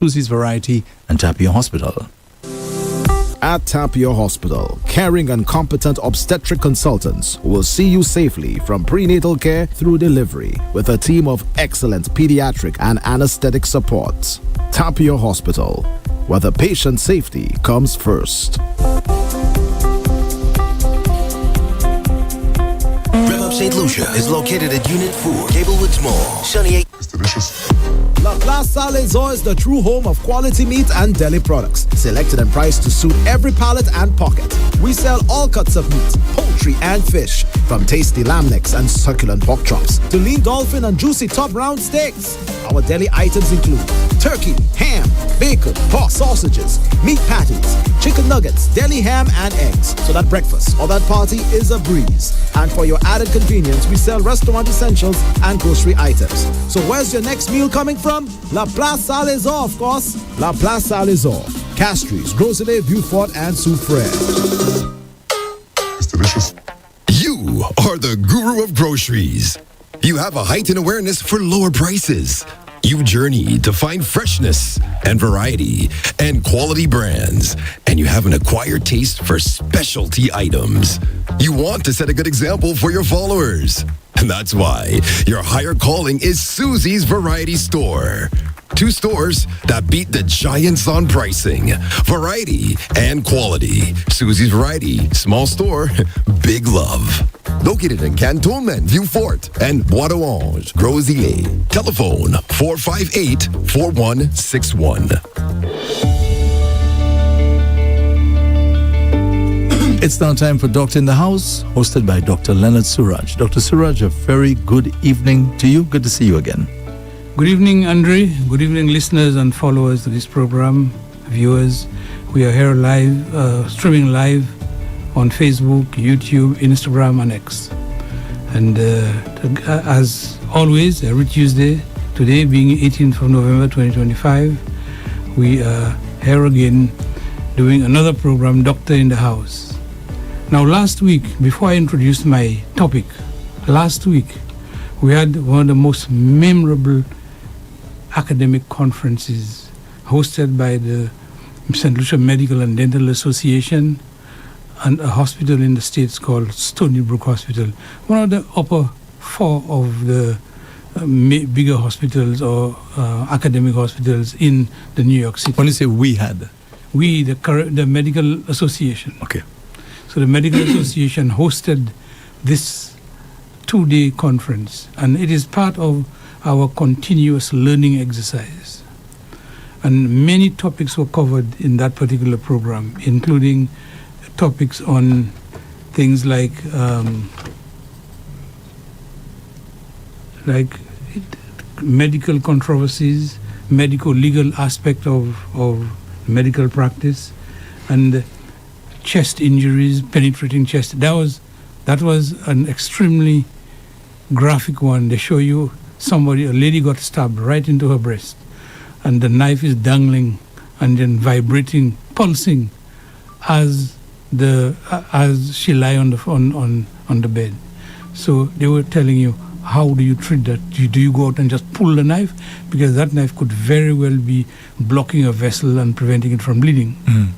Susie's Variety, and Tapio Hospital. At Tapio Hospital, caring and competent obstetric consultants will see you safely from prenatal care through delivery with a team of excellent pediatric and anesthetic support. Tapio Hospital, where the patient safety comes first. Rev-Up St. Lucia is located at Unit 4, Gablewoods Mall, Sunny 8. It's delicious. La Place Salazar is the true home of quality meat and deli products, selected and priced to suit every palate and pocket. We sell all cuts of meat, poultry and fish, from tasty lamb necks and succulent pork chops to lean dolphin and juicy top round steaks. Our deli items include turkey, ham, bacon, pork sausages, meat patties, chicken nuggets, deli ham and eggs, so that breakfast or that party is a breeze. And for your added convenience, we sell restaurant essentials and grocery items. So where's your next meal coming from? La Place Salazar, of course. La Place Salazar, Castries, Groselet, Beaufort, and Soufrière. It's delicious. You are the guru of groceries. You have a heightened awareness for lower prices. You journey to find freshness and variety and quality brands, and you have an acquired taste for specialty items. You want to set a good example for your followers. And that's why your higher calling is Susie's Variety Store. 2 stores that beat the giants on pricing, variety, and quality. Susie's Variety, small store, big love. Located in Cantonment, Vieux-Fort, and Bois d'Orange, Groseilliers. Telephone 458-4161. It's now time for Doctor in the House, hosted by Dr. Leonard Suraj. Dr. Suraj, a very good evening to you. Good to see you again. Good evening, Andre. Good evening, listeners and followers of this program, viewers. We are here live, streaming live on Facebook, YouTube, Instagram, and X. And as always, every Tuesday, today being 18th of November 2025, we are here again doing another program, Doctor in the House. Now, last week, before I introduced my topic, last week, we had one of the most memorable academic conferences hosted by the St. Lucia Medical and Dental Association and a hospital in the States called Stony Brook Hospital, one of the upper 4 of the bigger hospitals or academic hospitals in the New York City. When you say we had? We, the Medical Association. Okay. So the Medical Association hosted this 2-day conference, and it is part of our continuous learning exercise. And many topics were covered in that particular program, including topics on things like medical controversies, medical legal aspect of medical practice, and chest injuries, penetrating chest. That was an extremely graphic one. They show you a lady got stabbed right into her breast, and the knife is dangling and then vibrating, pulsing as she lie on the bed. So they were telling you, how do you treat that? Do you go out and just pull the knife? Because that knife could very well be blocking a vessel and preventing it from bleeding. Mm.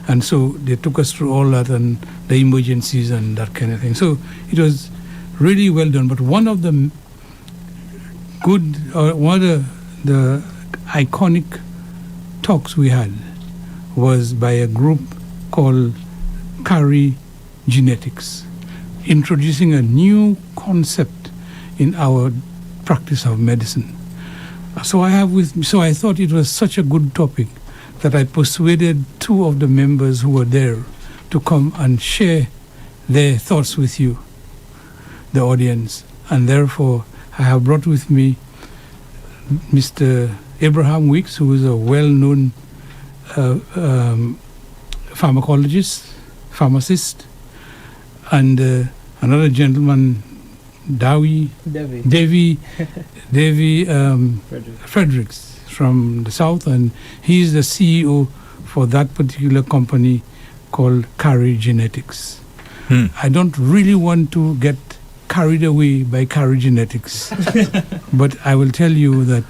And so they took us through all that and the emergencies and that kind of thing. So it was really well done. But one of the the iconic talks we had was by a group called Carry Genetics, introducing a new concept in our practice of medicine. So I thought it was such a good topic that I persuaded 2 of the members who were there to come and share their thoughts with you, the audience. And therefore, I have brought with me Mr. Abraham Weeks, who is a well-known pharmacist, and another gentleman, Davy Fredericks from the South, and he's the CEO for that particular company called Carry Genetics. I don't really want to get carried away by Carry Genetics, but I will tell you that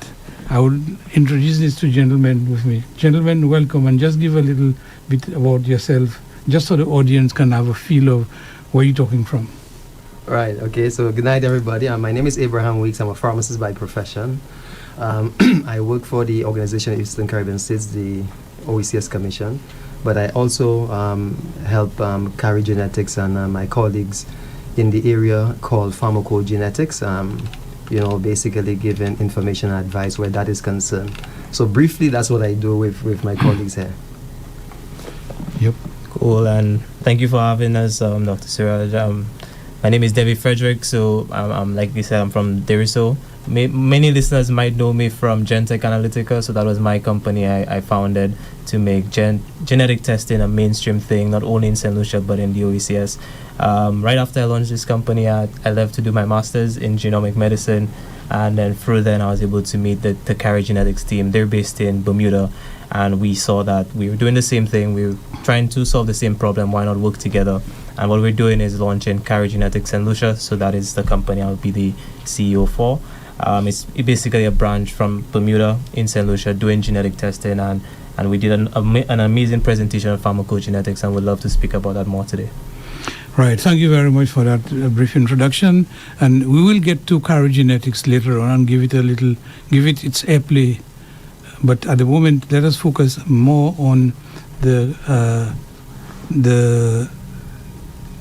I would introduce these two gentlemen with me. Gentlemen, welcome, and just give a little bit about yourself, just so the audience can have a feel of where you're talking from. Right, okay, so good night, everybody. My name is Abraham Weeks. I'm a pharmacist by profession. I work for the Organization of Eastern Caribbean States, the OECS Commission, but I also help carry genetics and my colleagues in the area called pharmacogenetics, basically giving information and advice where that is concerned. So briefly, that's what I do with my colleagues here. Yep. Cool, and thank you for having us, Dr. Suraj. My name is David Frederick, so I'm like you said, I'm from Deriso. Many listeners might know me from Gentech Analytica, so that was my company I founded to make genetic testing a mainstream thing, not only in St. Lucia, but in the OECS. Right after I launched this company, I left to do my master's in genomic medicine, and then through then I was able to meet the Carry Genetics team. They're based in Bermuda, and we saw that we were doing the same thing. We were trying to solve the same problem. Why not work together? And what we're doing is launching Carry Genetics St. Lucia, so that is the company I'll be the CEO for. It's basically a branch from Bermuda in St. Lucia doing genetic testing, and we did an amazing presentation on pharmacogenetics, and we'd love to speak about that more today. Right, thank you very much for that brief introduction, and we will get to Carry Genetics later on and give it its airplay. But at the moment, let us focus more on the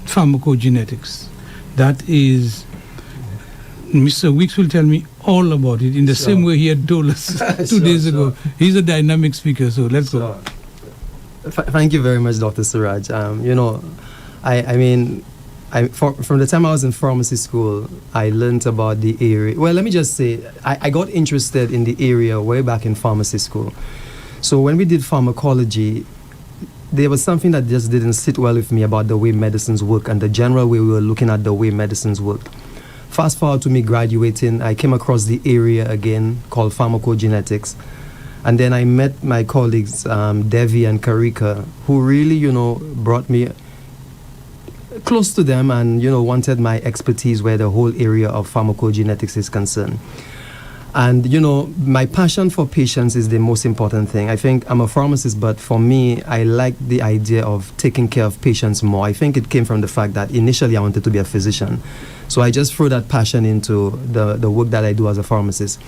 pharmacogenetics. That is, Mr. Weeks will tell me all about it in the same way he had told us 2 days ago. He's a dynamic speaker, so let's go. Thank you very much, Dr. Suraj. From the time I was in pharmacy school, I learned about the area. Well, let me just say, I got interested in the area way back in pharmacy school. So when we did pharmacology, there was something that just didn't sit well with me about the way medicines work and the general way we were looking at the way medicines worked. Fast forward to me graduating, I came across the area again called pharmacogenetics. And then I met my colleagues, Devi and Karika, who really, brought me close to them and, wanted my expertise where the whole area of pharmacogenetics is concerned. And, my passion for patients is the most important thing. I think I'm a pharmacist, but for me, I like the idea of taking care of patients more. I think it came from the fact that initially I wanted to be a physician. So I just threw that passion into the work that I do as a pharmacist.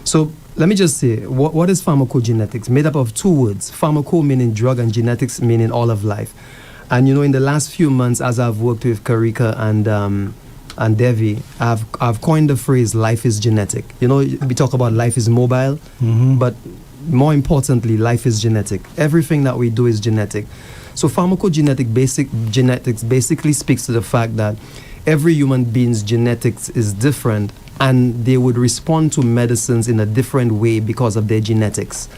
So let me just say, what is pharmacogenetics? Made up of two words, pharmaco meaning drug and genetics meaning all of life. And, in the last few months, as I've worked with Karika and Devi, I've coined the phrase life is genetic. We talk about life is mobile, but more importantly, life is genetic. Everything that we do is genetic. So genetics basically speaks to the fact that every human being's genetics is different, and they would respond to medicines in a different way because of their genetics.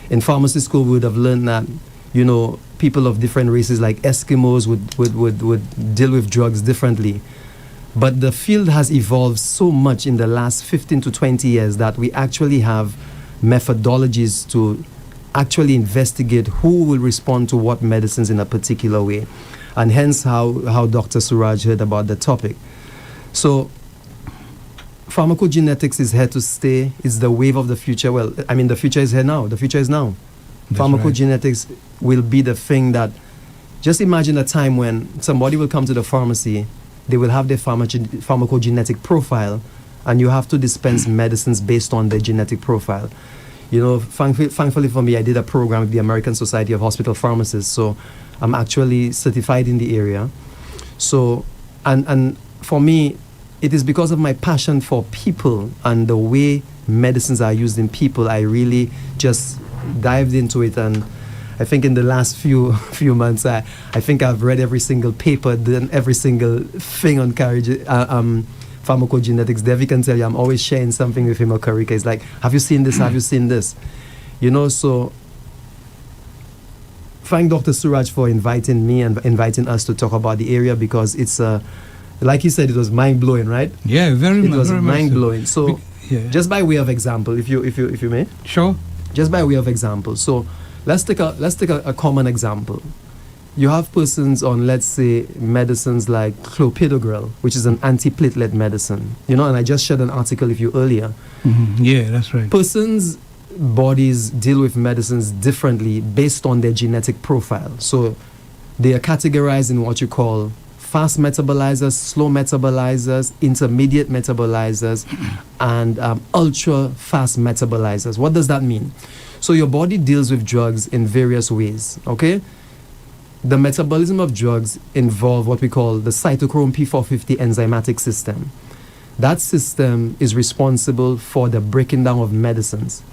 In pharmacy school, we would have learned that, people of different races like Eskimos would deal with drugs differently. But the field has evolved so much in the last 15 to 20 years that we actually have methodologies to actually investigate who will respond to what medicines in a particular way. And hence how Dr. Suraj heard about the topic. So pharmacogenetics is here to stay. It's the wave of the future. Well, the future is here now. The future is now. That's pharmacogenetics will be the thing that, just imagine a time when somebody will come to the pharmacy, they will have their pharmacogenetic profile, and you have to dispense medicines based on their genetic profile. Thankfully for me, I did a program with the American Society of Hospital Pharmacists, so I'm actually certified in the area. So, and for me, it is because of my passion for people and the way medicines are used in people, I really just dived into it. And I think in the last few months, I think I've read every single paper, done every single thing on pharmacogenetics. Devi can tell you, I'm always sharing something with him or Karika. It's like, have you seen this? Have you seen this? So thank Dr. Suraj for inviting me and inviting us to talk about the area, because it's, like he said, it was mind-blowing, right? Yeah, very much. It was mind-blowing. So just by way of example, if you may. Sure. Just by way of example. So let's take a common example. you have persons on, let's say, medicines like clopidogrel, which is an antiplatelet medicine. And I just shared an article with you earlier. Yeah, that's right. Persons' bodies deal with medicines differently based on their genetic profile. So they are categorized in what you call fast metabolizers, slow metabolizers, intermediate metabolizers, and ultra fast metabolizers. What does that mean? So your body deals with drugs in various ways, okay? The metabolism of drugs involve what we call the cytochrome P450 enzymatic system. That system is responsible for the breaking down of medicines.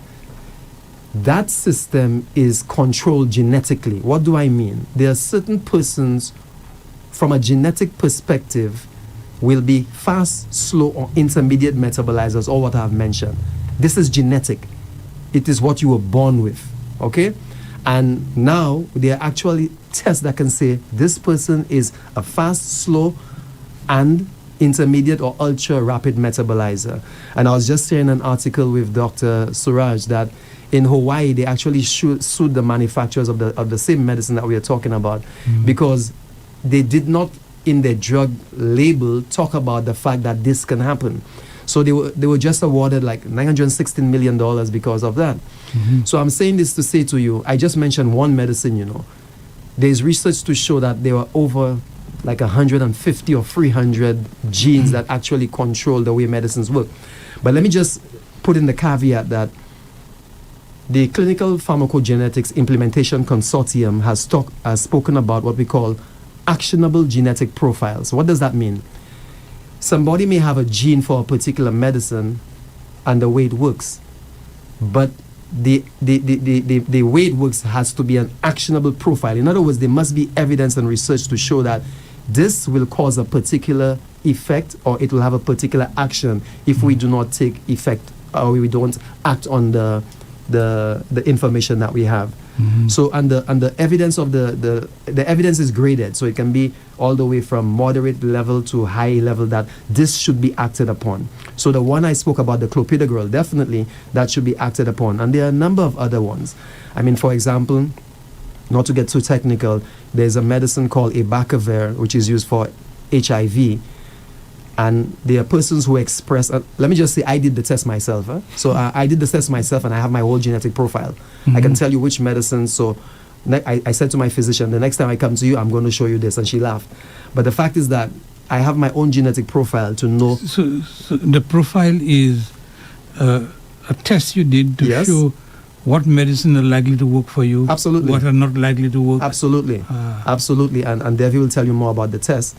That system is controlled genetically. What do I mean? There are certain persons, from a genetic perspective, will be fast, slow, or intermediate metabolizers, or what I've mentioned. This is genetic. It is what you were born with, okay? And now there are actually tests that can say this person is a fast, slow, and intermediate or ultra rapid metabolizer. And I was just sharing an article with Dr. Suraj that in Hawaii they actually sued the manufacturers of the same medicine that we are talking about, because they did not in their drug label talk about the fact that this can happen. So they were just awarded like $916 million because of that. So I'm saying this to say to you, I just mentioned one medicine, There's research to show that there were over like 150 or 300 genes that actually control the way medicines work. But let me just put in the caveat that the Clinical Pharmacogenetics Implementation Consortium has spoken about what we call actionable genetic profiles. What does that mean? Somebody may have a gene for a particular medicine and the way it works, but the way it works has to be an actionable profile. In other words, there must be evidence and research to show that this will cause a particular effect or it will have a particular action if we do not take effect or we don't act on the information that we have. So and the evidence of the evidence is graded, so it can be all the way from moderate level to high level that this should be acted upon. So the one I spoke about, the clopidogrel, definitely that should be acted upon, and there are a number of other ones. I mean, for example, not to get too technical, there's a medicine called abacavir which is used for HIV. And there are persons who express, let me just say, I did the test myself. So I did the test myself and I have my whole genetic profile. I can tell you which medicine. So I said to my physician, the next time I come to you, I'm going to show you this. And she laughed. But the fact is that I have my own genetic profile to know. So the profile is a test you did to show what medicine are likely to work for you, absolutely, what are not likely to work. Absolutely, absolutely, and Devi will tell you more about the test.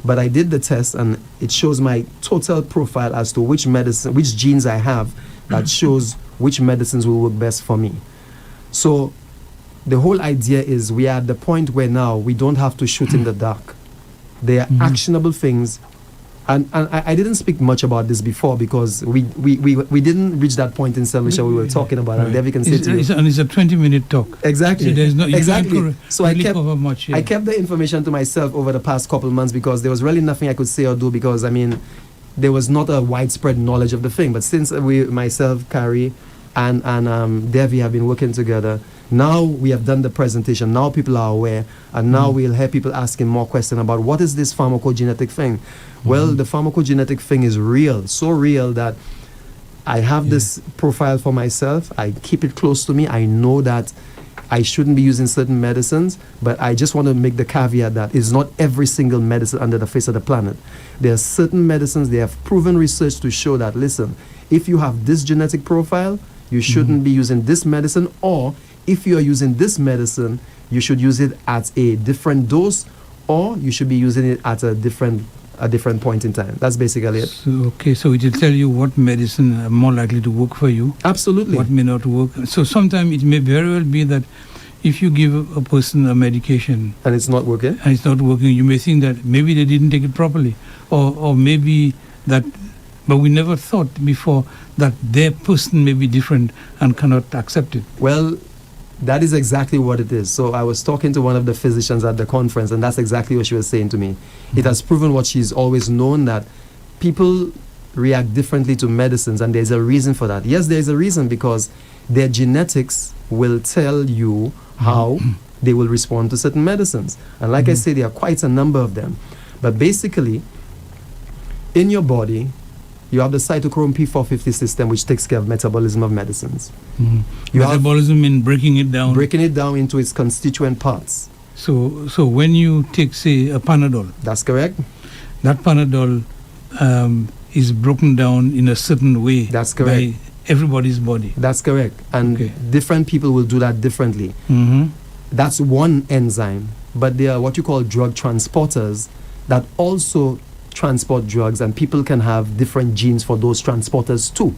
But I did the test, and it shows my total profile as to which medicine, which genes I have, that shows which medicines will work best for me. So the whole idea is we are at the point where now we don't have to shoot in the dark. There are actionable things. And I didn't speak much about this before because we didn't reach that point in St. Lucia we were talking about, and Devi can say to you. And it's a 20-minute talk. Exactly. So there's no, exactly. So I kept the information to myself over the past couple of months because there was really nothing I could say or do because, I mean, there was not a widespread knowledge of the thing. But since myself, Carrie, and Devi have been working together, now we have done the presentation, now people are aware, and now we'll hear people asking more questions about what is this pharmacogenetic thing. Well, the pharmacogenetic thing is real, so real that I have this profile for myself, I keep it close to me, I know that I shouldn't be using certain medicines, but I just want to make the caveat that it's not every single medicine under the face of the planet. There are certain medicines, they have proven research to show that, listen, if you have this genetic profile, you shouldn't be using this medicine, or if you are using this medicine, you should use it at a different dose, or you should be using it at a different point in time. That's basically it. So it will tell you what medicine are more likely to work for you. Absolutely. What may not work. So sometimes it may very well be that if you give a person a medication and it's not working, you may think that maybe they didn't take it properly, or maybe that. But we never thought before that their person may be different and cannot accept it. Well, that is exactly what it is. So I was talking to one of the physicians at the conference, and that's exactly what she was saying to me. It has proven what she's always known, that people react differently to medicines, and there's a reason for that. Yes, there's a reason, because their genetics will tell you how they will respond to certain medicines. And like I say, there are quite a number of them. But basically, in your body, you have the cytochrome P450 system, which takes care of metabolism of medicines. You Metabolism in breaking it down. breaking it down into its constituent parts. So when you take, say, a Panadol, That's correct. that Panadol is broken down in a certain way. That's correct. By everybody's body. That's correct. And Okay. different people will do that differently. That's one enzyme. But there are what you call drug transporters that also transport drugs, and people can have different genes for those transporters too.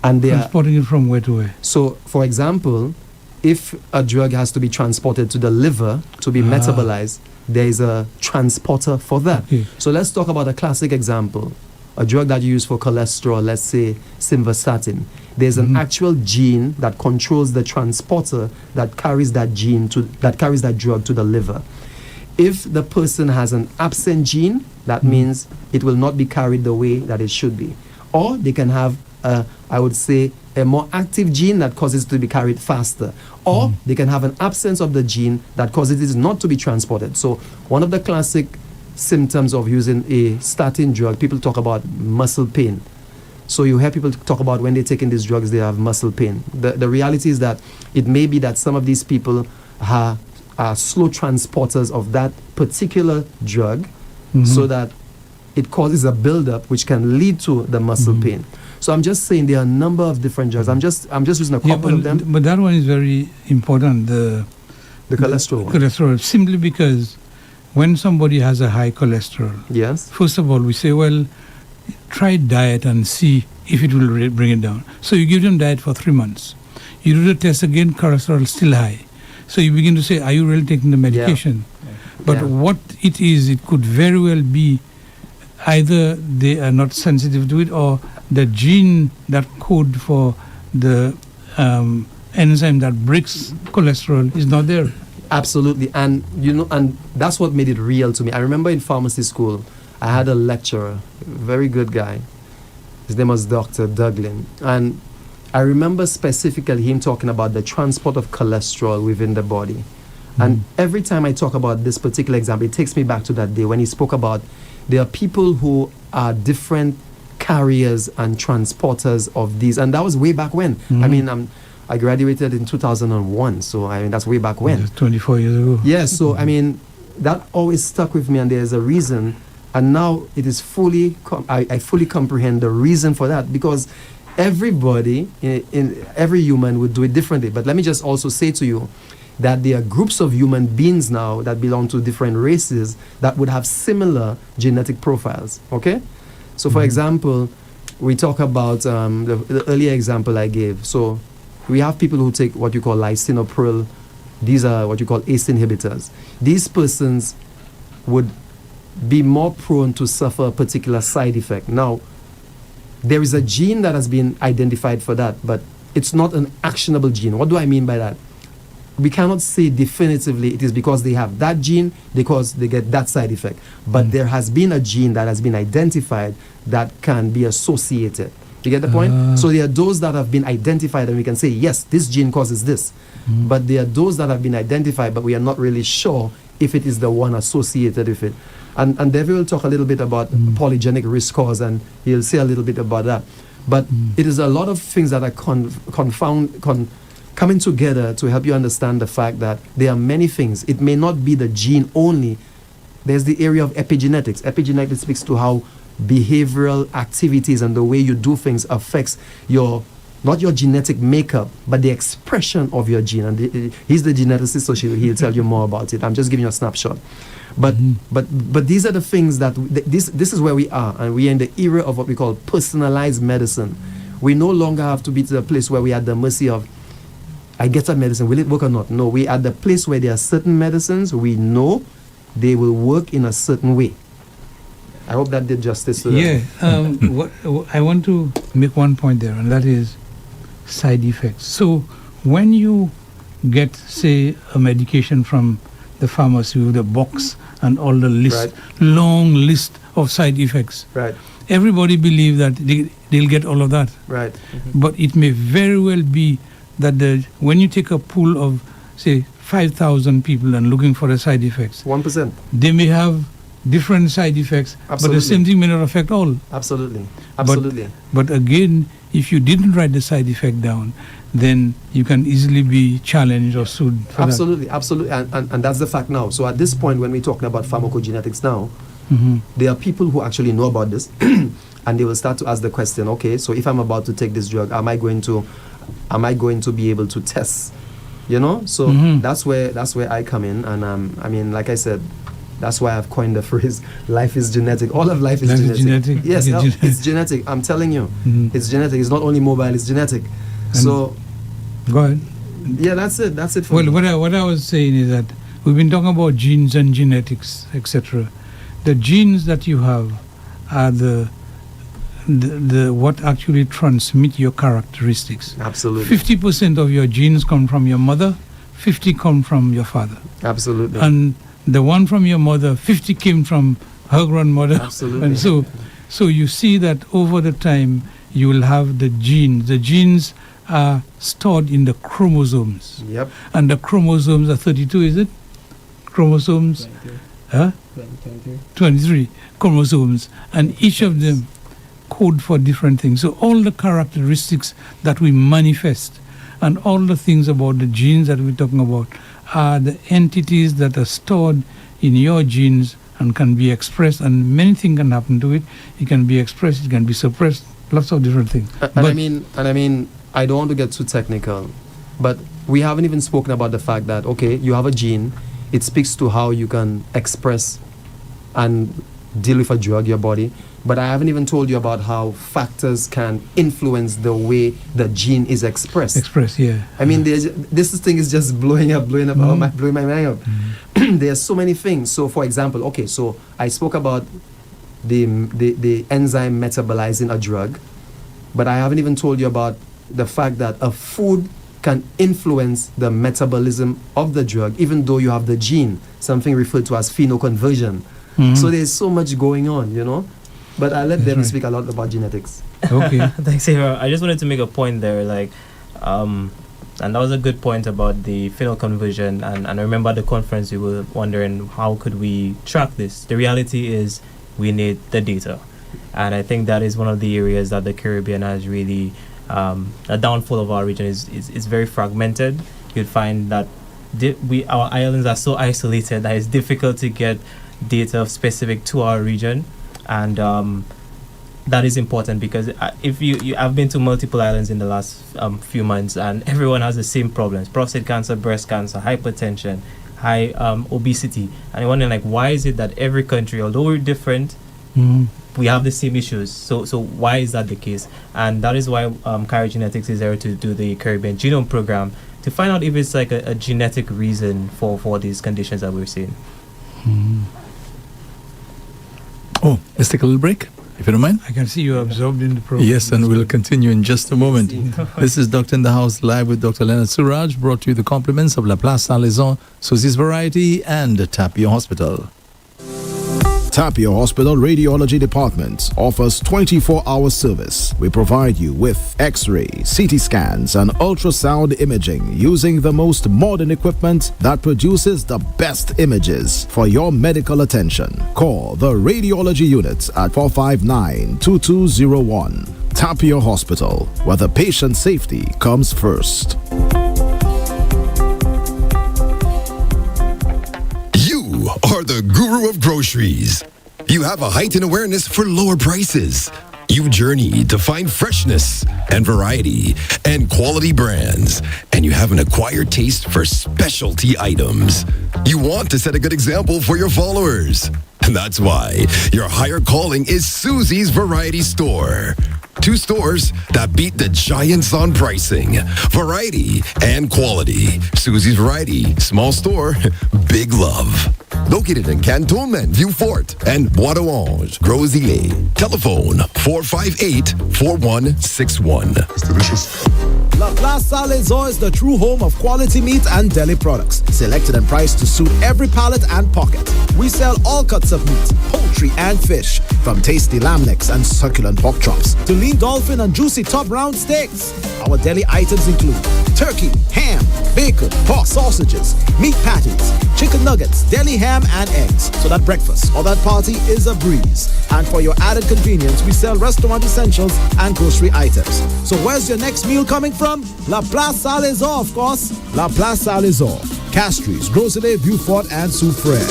And they are, Transporting it from where to where? so, for example, if a drug has to be transported to the liver to be metabolized, there is a transporter for that. Okay. So let's talk about a classic example. A drug that you use for cholesterol, let's say simvastatin. There's an actual gene that controls the transporter that carries that drug to the liver. If the person has an absent gene, that means it will not be carried the way that it should be. Or they can have, I would say, a more active gene that causes it to be carried faster. Or they can have an absence of the gene that causes it not to be transported. So one of the classic symptoms of using a statin drug, people talk about muscle pain. So you hear people talk about when they're taking these drugs, they have muscle pain. The reality is that it may be that some of these people are slow transporters of that particular drug, so that it causes a buildup which can lead to the muscle pain. So I'm just saying there are a number of different drugs. I'm just using a couple of them. But that one is very important, the cholesterol one. cholesterol, simply because when somebody has a high cholesterol, Yes. first of all, we say, well, try diet and see if it will bring it down. So you give them diet for 3 months. You do the test again, cholesterol still high. So you begin to say, are you really taking the medication? But what it is, it could very well be either they are not sensitive to it, or the gene that code for the enzyme that breaks cholesterol is not there. Absolutely. And and that's what made it real to me. I remember in pharmacy school, I had a lecturer, very good guy. His name was Dr. Duglin. And I remember specifically him talking about the transport of cholesterol within the body. And every time I talk about this particular example, it takes me back to that day when he spoke about there are people who are different carriers and transporters of these. And that was way back when. I mean, I graduated in 2001, so I mean, that's way back when. That's 24 years ago. Yeah, so I mean, that always stuck with me, and there's a reason. And now it is I fully comprehend the reason for that, because everybody, in every human would do it differently. But let me just also say to you that there are groups of human beings now that belong to different races that would have similar genetic profiles, okay? So for example, we talk about the earlier example I gave. So we have people who take what you call lisinopril. These are what you call ACE inhibitors. These persons would be more prone to suffer a particular side effect. Now, there is a gene that has been identified for that, but it's not an actionable gene. What do I mean by that? We cannot say definitively it is because they have that gene, because they get that side effect. But there has been a gene that has been identified that can be associated. You get the point? So there are those that have been identified and we can say, yes, this gene causes this. But there are those that have been identified, but we are not really sure if it is the one associated with it. And David will talk a little bit about polygenic risk cause, and he'll say a little bit about that. But it is a lot of things that are coming together to help you understand the fact that there are many things. It may not be the gene only. There's the area of epigenetics. Epigenetics speaks to how behavioral activities and the way you do things affects not your genetic makeup, but the expression of your gene. And he's the geneticist, so he'll tell you more about it. I'm just giving you a snapshot. But these are the things that this is where we are, and we are in the era of what we call personalized medicine. We no longer have to be to the place where we are at the mercy of, I get a medicine, will it work or not? No, we are at the place where there are certain medicines we know they will work in a certain way. I hope that did justice to that. I want to make one point there, and that is side effects. So when you get, say, a medication from the pharmacy with a box and all the list, long list of side effects, everybody believes that they'll get all of that. Right. But it may very well be that when you take a pool of say 5,000 people and looking for the side effects. 1%. They may have different side effects, but Absolutely. the same thing may not affect all. Absolutely. Absolutely. But again, if you didn't write the side effect down, then you can easily be challenged or sued for Absolutely. And that's the fact now. So at this point, when we're talking about pharmacogenetics now, there are people who actually know about this and they will start to ask the question, okay, so if I'm about to take this drug, am I going to be able to test? You know? So that's where I come in. And I mean, like I said, that's why I've coined the phrase, life is genetic. All of life is genetic. Yes, it's genetic. I'm telling you. It's genetic. It's not only mobile, it's genetic. And so go ahead. Yeah, that's it. That's it for me. What I was saying is that we've been talking about genes and genetics, etc. The genes that you have are the what actually transmit your characteristics. Absolutely. 50% of your genes come from your mother, 50 come from your father. Absolutely. And the one from your mother, 50 came from her grandmother. Absolutely. And so you see that over the time you will have the genes. The genes are stored in the chromosomes. Yep. And the chromosomes are 32, is it? Chromosomes? 23 chromosomes. And each of them code for different things. So all the characteristics that we manifest and all the things about the genes that we're talking about are the entities that are stored in your genes and can be expressed, and many things can happen to it. It can be expressed, it can be suppressed, lots of different things. I mean, I don't want to get too technical, but we haven't even spoken about the fact that, okay, you have a gene, it speaks to how you can express and deal with a drug, your body, but I haven't even told you about how factors can influence the way the gene is expressed. Yeah. I mean, this thing is just blowing my mind up. There's so many things. So, for example, okay, so I spoke about the enzyme metabolizing a drug, but I haven't even told you about the fact that a food can influence the metabolism of the drug, even though you have the gene, something referred to as phenoconversion. So there's so much going on, you know. But I'll let them speak a lot about genetics. Okay. Thanks, Eva. I just wanted to make a point there, and that was a good point about the phenoconversion. And I remember at the conference we were wondering how could we track this. The reality is we need the data, and I think that is one of the areas that the Caribbean has really a downfall of our region is very fragmented. You'd find that our islands are so isolated that it's difficult to get data specific to our region. And that is important because if I've been to multiple islands in the last few months, and everyone has the same problems: prostate cancer, breast cancer, hypertension, high obesity. And you're wondering, why is it that every country, although we're different, we have the same issues? So why is that the case? And that is why Genetics is there to do the Caribbean Genome Program to find out if it's a genetic reason for these conditions that we're seeing. Oh, let's take a little break, if you don't mind. I can see you're absorbed in the program. Yes, and we'll continue in just a moment. This is Doctor in the House, live with Dr. Leonard Suraj, brought to you the compliments of La Place Saint-Lézon, Susie's Variety, and Tapio Hospital. Tapio Hospital Radiology Department offers 24-hour service. We provide you with X-ray, CT scans, and ultrasound imaging using the most modern equipment that produces the best images for your medical attention. Call the Radiology Unit at 459-2201. Tapio Hospital, where the patient safety comes first. Are the guru of groceries. You have a heightened awareness for lower prices. You journey to find freshness and variety and quality brands, and you have an acquired taste for specialty items. You want to set a good example for your followers. And that's why your higher calling is Susie's Variety Store. 2 stores that beat the giants on pricing, variety, and quality. Susie's Variety, small store, big love. Located in Cantonment, Vieux Fort, and Bois d'Orange, Gros-Îlet. Telephone 458-4161. It's delicious. La Place Salazar is the true home of quality meat and deli products, selected and priced to suit every palate and pocket. We sell all cuts of meat, poultry and fish, from tasty lamb necks and succulent pork chops to lean dolphin and juicy top round steaks. Our deli items include turkey, ham, bacon, pork sausages, meat patties, chicken nuggets, deli ham and eggs, so that breakfast or that party is a breeze. And for your added convenience, we sell restaurant essentials and grocery items. So where's your next meal coming from? La Place Salazar, of course. La Place Salazar, Castries, Groselet, Beaufort and Soufrière.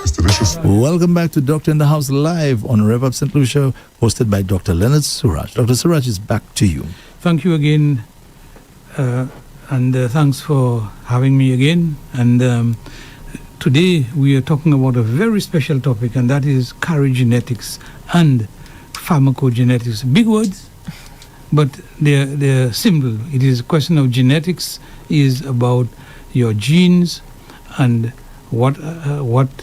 It's delicious. Welcome back to Doctor in the House live on Rev-Up Slu show, hosted by Dr. Leonard Suraj. Dr. Suraj is back to you. Thank you again, and thanks for having me again. And today we are talking about a very special topic, and that is karyogenetics and pharmacogenetics. Big words, but they're simple. It is a question of genetics, is about your genes and what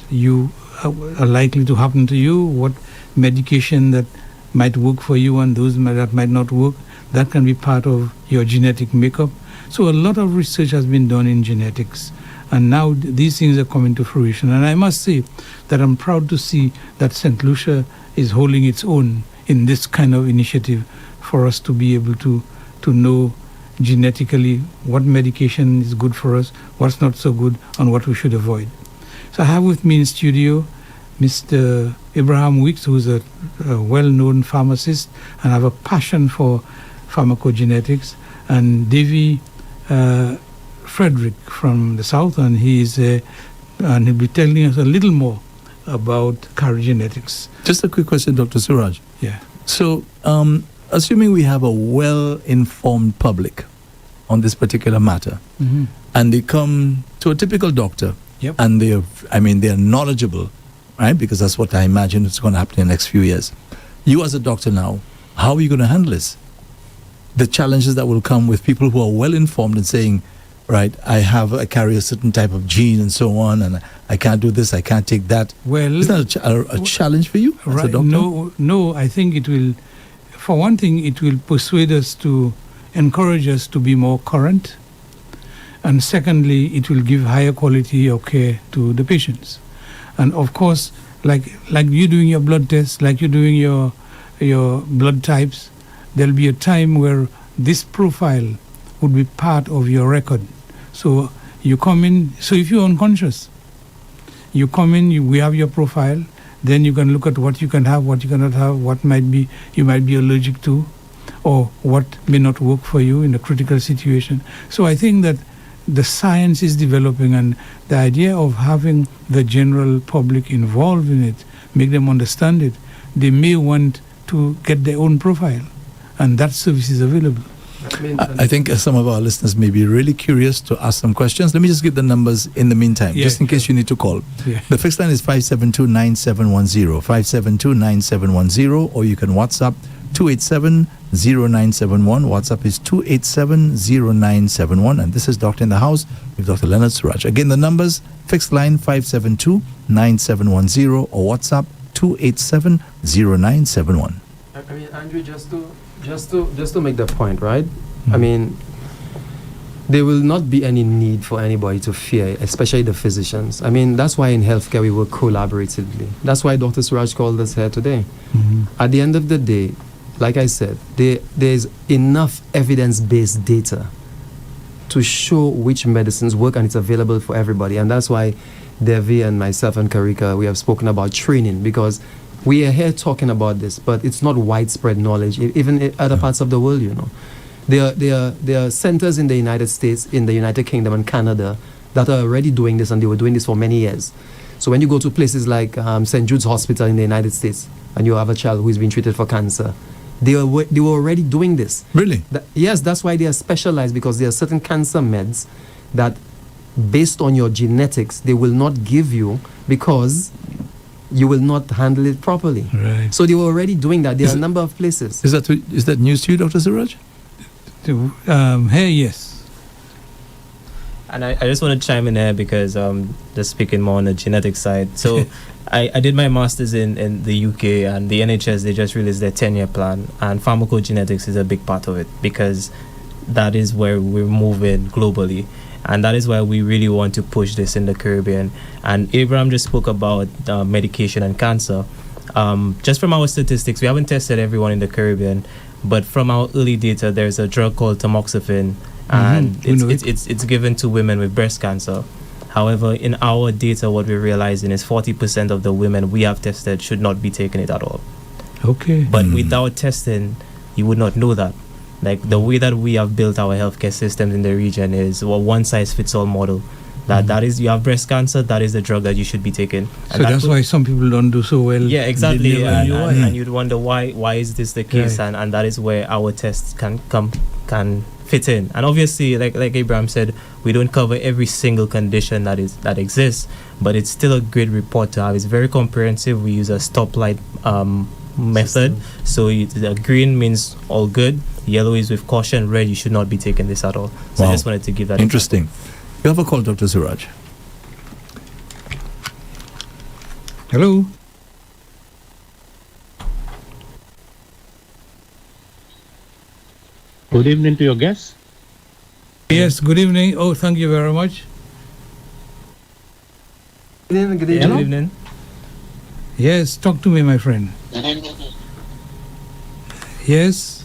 you are likely to happen to you, what medication that might work for you and those that might not work. That can be part of your genetic makeup. So a lot of research has been done in genetics, and now these things are coming to fruition. And I must say that I'm proud to see that St. Lucia is holding its own in this kind of initiative for us to be able to know genetically what medication is good for us, what's not so good, and what we should avoid. So I have with me in studio Mr. Abraham Weeks, who's a well-known pharmacist and have a passion for pharmacogenetics, and Davy Frederick from the South, and and he'll be telling us a little more about karyogenetics. Just a quick question, Dr. Suraj. Yeah. So, assuming we have a well-informed public on this particular matter, Mm-hmm. and they come to a typical doctor, Yep. and they're knowledgeable, right? Because that's what I imagine is going to happen in the next few years. You as a doctor now, how are you going to handle this? The challenges that will come with people who are well-informed and saying, right, I carry a certain type of gene and so on, and I can't do this, I can't take that. Well, Isn't that a challenge for you as a right? doctor? No. I think it will. For one thing, it will persuade us to encourage us to be more current, and secondly, it will give higher quality of care to the patients. And of course, like you doing your blood tests, like you're doing your blood types, there'll be a time where this profile would be part of your record. So you come in. So if you're unconscious, you come in. We have your profile. Then you can look at what you can have, what you cannot have, what you might be allergic to, or what may not work for you in a critical situation. So I think that the science is developing, and the idea of having the general public involved in it, make them understand it, they may want to get their own profile, and that service is available. I think some of our listeners may be really curious to ask some questions. Let me just give the numbers in the meantime, Yeah, just in case you need to call. Yeah. The fixed line is 572-9710, 572-9710, or you can WhatsApp 287-0971. WhatsApp is 287-0971. And this is Doctor in the House with Dr. Leonard Suraj. Again, the numbers, fixed line 572-9710, or WhatsApp 287-0971. I mean, Andrew, just to make the point, right? I mean, there will not be any need for anybody to fear, especially the physicians. I mean, that's why in healthcare we work collaboratively. That's why Dr. Suraj called us here today. Mm-hmm. At the end of the day, like I said, there's enough evidence-based data to show which medicines work, and it's available for everybody. And that's why Devi and myself and Karika, we have spoken about training, because we are here talking about this, but it's not widespread knowledge, even in other parts of the world, you know. There are centers in the United States, in the United Kingdom and Canada that are already doing this, and they were doing this for many years. So when you go to places like St. Jude's Hospital in the United States, and you have a child who's been treated for cancer, they were already doing this. Really? Yes, that's why they are specialized, because there are certain cancer meds that, based on your genetics, they will not give you because you will not handle it properly. Right. So they were already doing that. There are a number of places. Is that news to you, Dr. Suraj? Hey, yes. And I just want to chime in there because just speaking more on the genetic side. So I did my master's in the UK, and the NHS, they just released their 10-year plan, and pharmacogenetics is a big part of it because that is where we're moving globally. And that is why we really want to push this in the Caribbean. And Abraham just spoke about medication and cancer. Just from our statistics, we haven't tested everyone in the Caribbean, but from our early data, there's a drug called tamoxifen, and it's given to women with breast cancer. However, in our data, what we're realizing is 40% of the women we have tested should not be taking it at all. Okay. But without testing, you would not know that. Like the way that we have built our healthcare systems in the region is one size fits all model. That is, you have breast cancer, that is the drug that you should be taking. And so that's why some people don't do so well. Yeah, exactly. And you'd wonder why is this the case? Right. And that is where our tests can fit in. And obviously, like Abraham said, we don't cover every single condition that exists, but it's still a great report to have. It's very comprehensive. We use a stoplight method. So the green means all good, yellow is with caution, red you should not be taking this at all. So I just wanted to give that. Interesting. You have a call, Dr. Suraj. Hello. Good evening to your guests. Yes, good evening. Oh, thank you very much. Good Good evening. Yes, talk to me, my friend. Yes,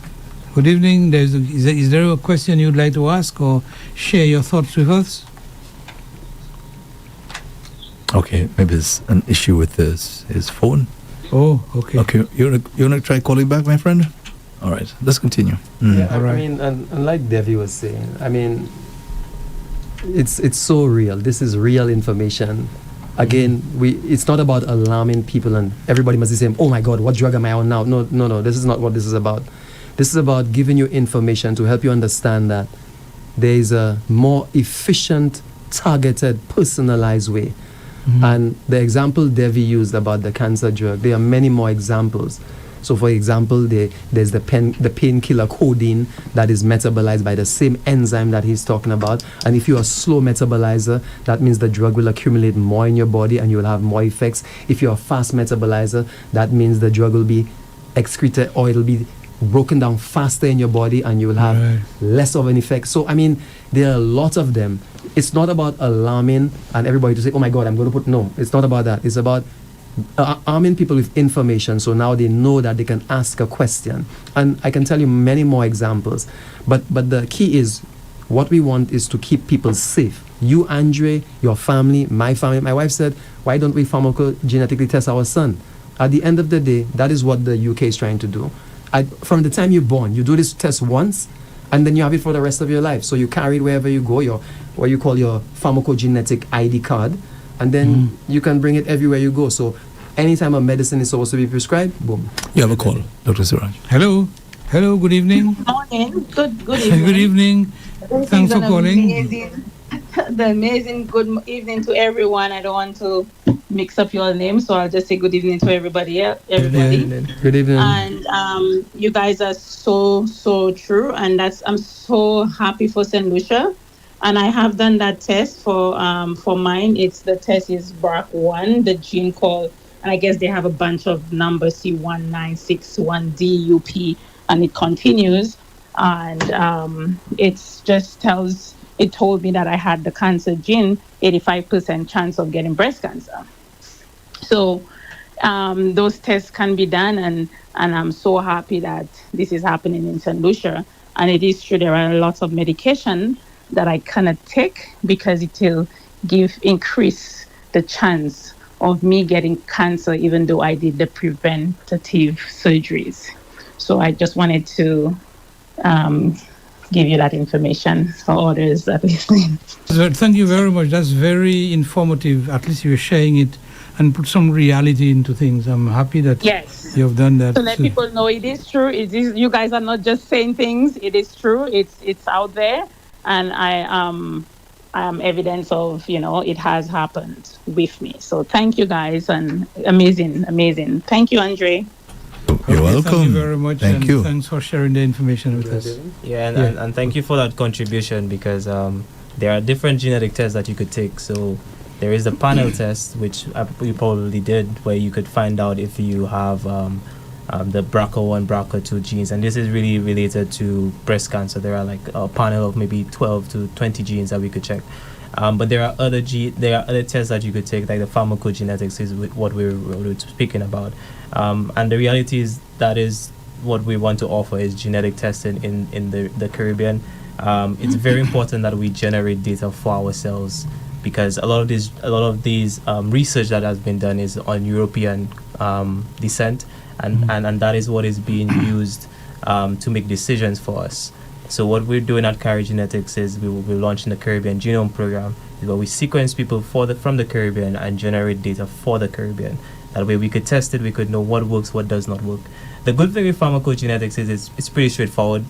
good evening. Is there a question you'd like to ask or share your thoughts with us? Okay, maybe there's an issue with his phone. Oh, okay. Okay, you wanna try calling back, my friend? All right, let's continue. Yeah, All right. I mean, and like Devi was saying, I mean, it's so real. This is real information. Again, it's not about alarming people and everybody must be saying, oh my God, what drug am I on now? No, this is not what this is about. This is about giving you information to help you understand that there is a more efficient, targeted, personalized way. And the example Devi used about the cancer drug, there are many more examples. So for example, there's the painkiller codeine that is metabolized by the same enzyme that he's talking about. And if you're a slow metabolizer, that means the drug will accumulate more in your body and you will have more effects. If you're a fast metabolizer, that means the drug will be excreted or it'll be broken down faster in your body and you will have less of an effect. So, I mean, there are a lot of them. It's not about alarming and everybody to say, oh my God, I'm going to put, no, it's not about that. It's about arming people with information so now they know that they can ask a question. And I can tell you many more examples. But the key is, what we want is to keep people safe. You, Andre, your family, my family. My wife said, why don't we pharmacogenetically test our son? At the end of the day, that is what the UK is trying to do. From the time you're born, you do this test once, and then you have it for the rest of your life. So you carry it wherever you go, what you call your pharmacogenetic ID card, and then you can bring it everywhere you go. So anytime a medicine is supposed to be prescribed, boom. You have a call, Dr. Suraj. Hello, good evening. Good morning. Good evening. Good evening. Thanks for calling. The amazing good evening to everyone. I don't want to mix up your names, so I'll just say good evening to everybody. Good evening. And you guys are so true, and I'm so happy for St. Lucia. And I have done that test for mine. The test is BRCA1, the gene called, and I guess they have a bunch of numbers, C1961DUP, and it continues. And it told me that I had the cancer gene, 85% chance of getting breast cancer. So those tests can be done, and I'm so happy that this is happening in St. Lucia. And it is true, there are lots of medication that I cannot take because it will increase the chance of me getting cancer, even though I did the preventative surgeries. So I just wanted to give you that information for others that listening. Thank you very much. That's very informative. At least you're sharing it and put some reality into things. I'm happy that you have done that. To let people know it is true. It is. You guys are not just saying things. It is true. It's out there, and I am evidence of it has happened with me. So thank you guys, and amazing. Thank you, Andre. You're welcome. Thank you very much. Thank you. Thanks for sharing the information with us. And thank you for that contribution, because there are different genetic tests that you could take. So there is the panel test, which you probably did, where you could find out if you have the BRCA1, BRCA2 genes, and this is really related to breast cancer. There are like a panel of maybe 12 to 20 genes that we could check. But there are other tests that you could take, like the pharmacogenetics is what we were speaking about. And the reality is that is what we want to offer is genetic testing in the Caribbean. It's very important that we generate data for ourselves, because a lot of these research that has been done is on European descent, and that is what is being used to make decisions for us. So what we're doing at Carry Genetics is we will be launching the Caribbean Genome Program, where we sequence people from the Caribbean and generate data for the Caribbean. That way we could test it, we could know what works, what does not work. The good thing with pharmacogenetics is it's pretty straightforward,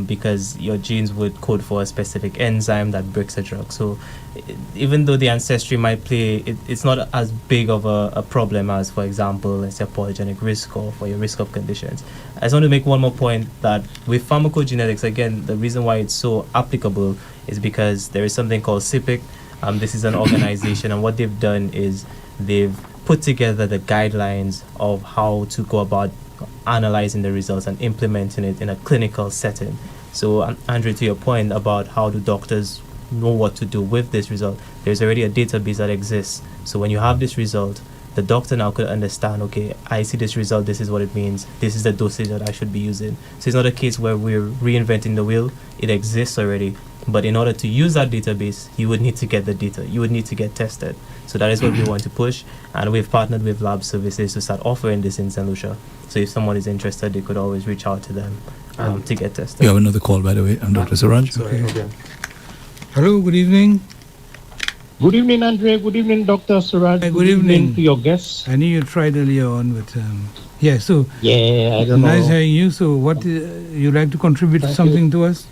because your genes would code for a specific enzyme that breaks a drug. So even though the ancestry might play, it's not as big of a problem as, for example, let's say polygenic risk or for your risk of conditions. I just want to make one more point that with pharmacogenetics, again, the reason why it's so applicable is because there is something called CIPIC. This is an organization, and what they've done is they've put together the guidelines of how to go about analyzing the results and implementing it in a clinical setting. So, Andre, to your point about how do doctors know what to do with this result, there's already a database that exists. So when you have this result, the doctor now could understand, okay, I see this result, this is what it means, this is the dosage that I should be using. So it's not a case where we're reinventing the wheel, it exists already. But in order to use that database, you would need to get the data, you would need to get tested. So that is what we want to push, and we've partnered with lab services to start offering this in St. Lucia. So if someone is interested, they could always reach out to them to get tested. We have another call, by the way. I'm Dr. Suraj. Okay. Hello, good evening. Good evening, Andre. Good evening, Dr. Suraj. Good evening to your guests. I knew you tried earlier on, but yeah, so yeah, I don't know. Nice hearing you. So what you like to contribute something to us?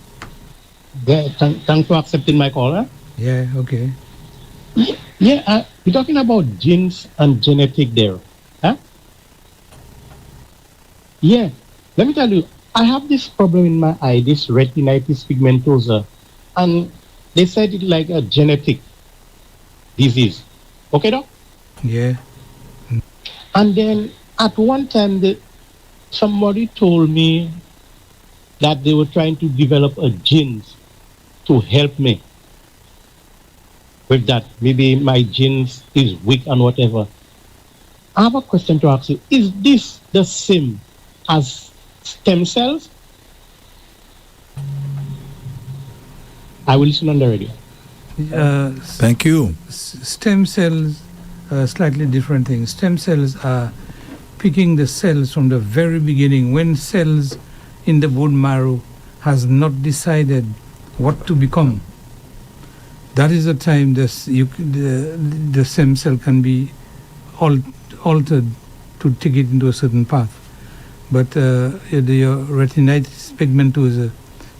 Yeah, thanks for accepting my call. Huh? Yeah, okay. Yeah, we're talking about genes and genetic there. Huh? Yeah, let me tell you, I have this problem in my eye, this retinitis pigmentosa, and they said it's like a genetic disease. Okay, doc? Yeah. And then at one time, somebody told me that they were trying to develop a genes to help me with that. Maybe my genes is weak and whatever. I have a question to ask you. Is this the same as stem cells? I will listen on the radio. Thank you. Stem cells are slightly different things. Stem cells are picking the cells from the very beginning, when cells in the bone marrow has not decided what to become. That is the time the stem cell can be altered to take it into a certain path. But the retinitis pigmentosa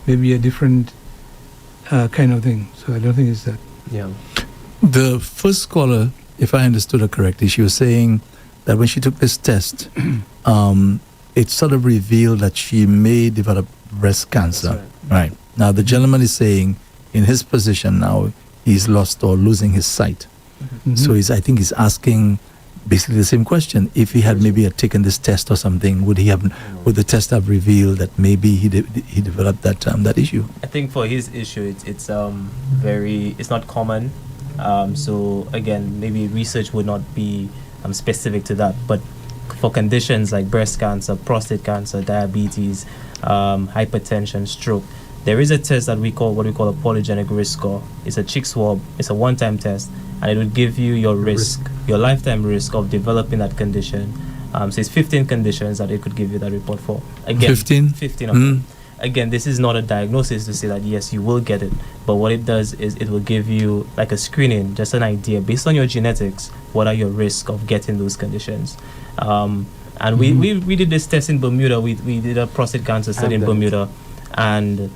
may be a different kind of thing. So I don't think it's that. Yeah. The first caller, if I understood her correctly, she was saying that when she took this test, it sort of revealed that she may develop breast cancer. Right. Now, the gentleman is saying in his position now, he's lost or losing his sight. Mm-hmm. So I think he's asking basically the same question. If he had maybe taken this test or something, would the test have revealed that maybe he developed that issue? I think for his issue, it's not common. So again, maybe research would not be specific to that. But for conditions like breast cancer, prostate cancer, diabetes, hypertension, stroke, there is a test that we call a polygenic risk score. It's a cheek swab. It's a one-time test, and it will give you your your lifetime risk of developing that condition. So it's 15 conditions that it could give you that report for. Again, 15 of them. Again, this is not a diagnosis to say that yes, you will get it, but what it does is it will give you like a screening, just an idea based on your genetics. What are your risks of getting those conditions? And we did this test in Bermuda. We did a prostate cancer study in Bermuda, and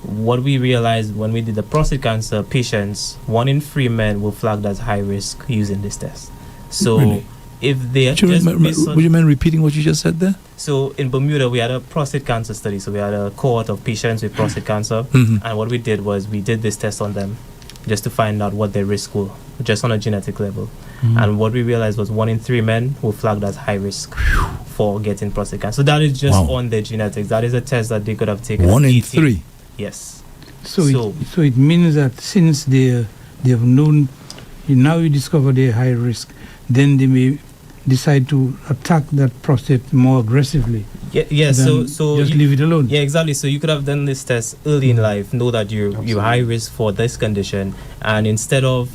what we realized when we did the prostate cancer patients, 1 in 3 men were flagged as high risk using this test. So if they Would you, just mind, based on- would you mind repeating what you just said there? So in Bermuda, we had a prostate cancer study. So we had a cohort of patients with prostate cancer, and what we did was we did this test on them, just to find out what their risk were, just on a genetic level. And what we realized was 1 in 3 men were flagged as high risk for getting prostate cancer. So that is just on their genetics. That is a test that they could have taken. 1 in 18. 3. Yes. So it means that since they have known, now you discover they're high risk, then they may decide to attack that prostate more aggressively. Yeah. So just leave it alone. Yeah, exactly. So you could have done this test early in life, know that you're high risk for this condition, and instead of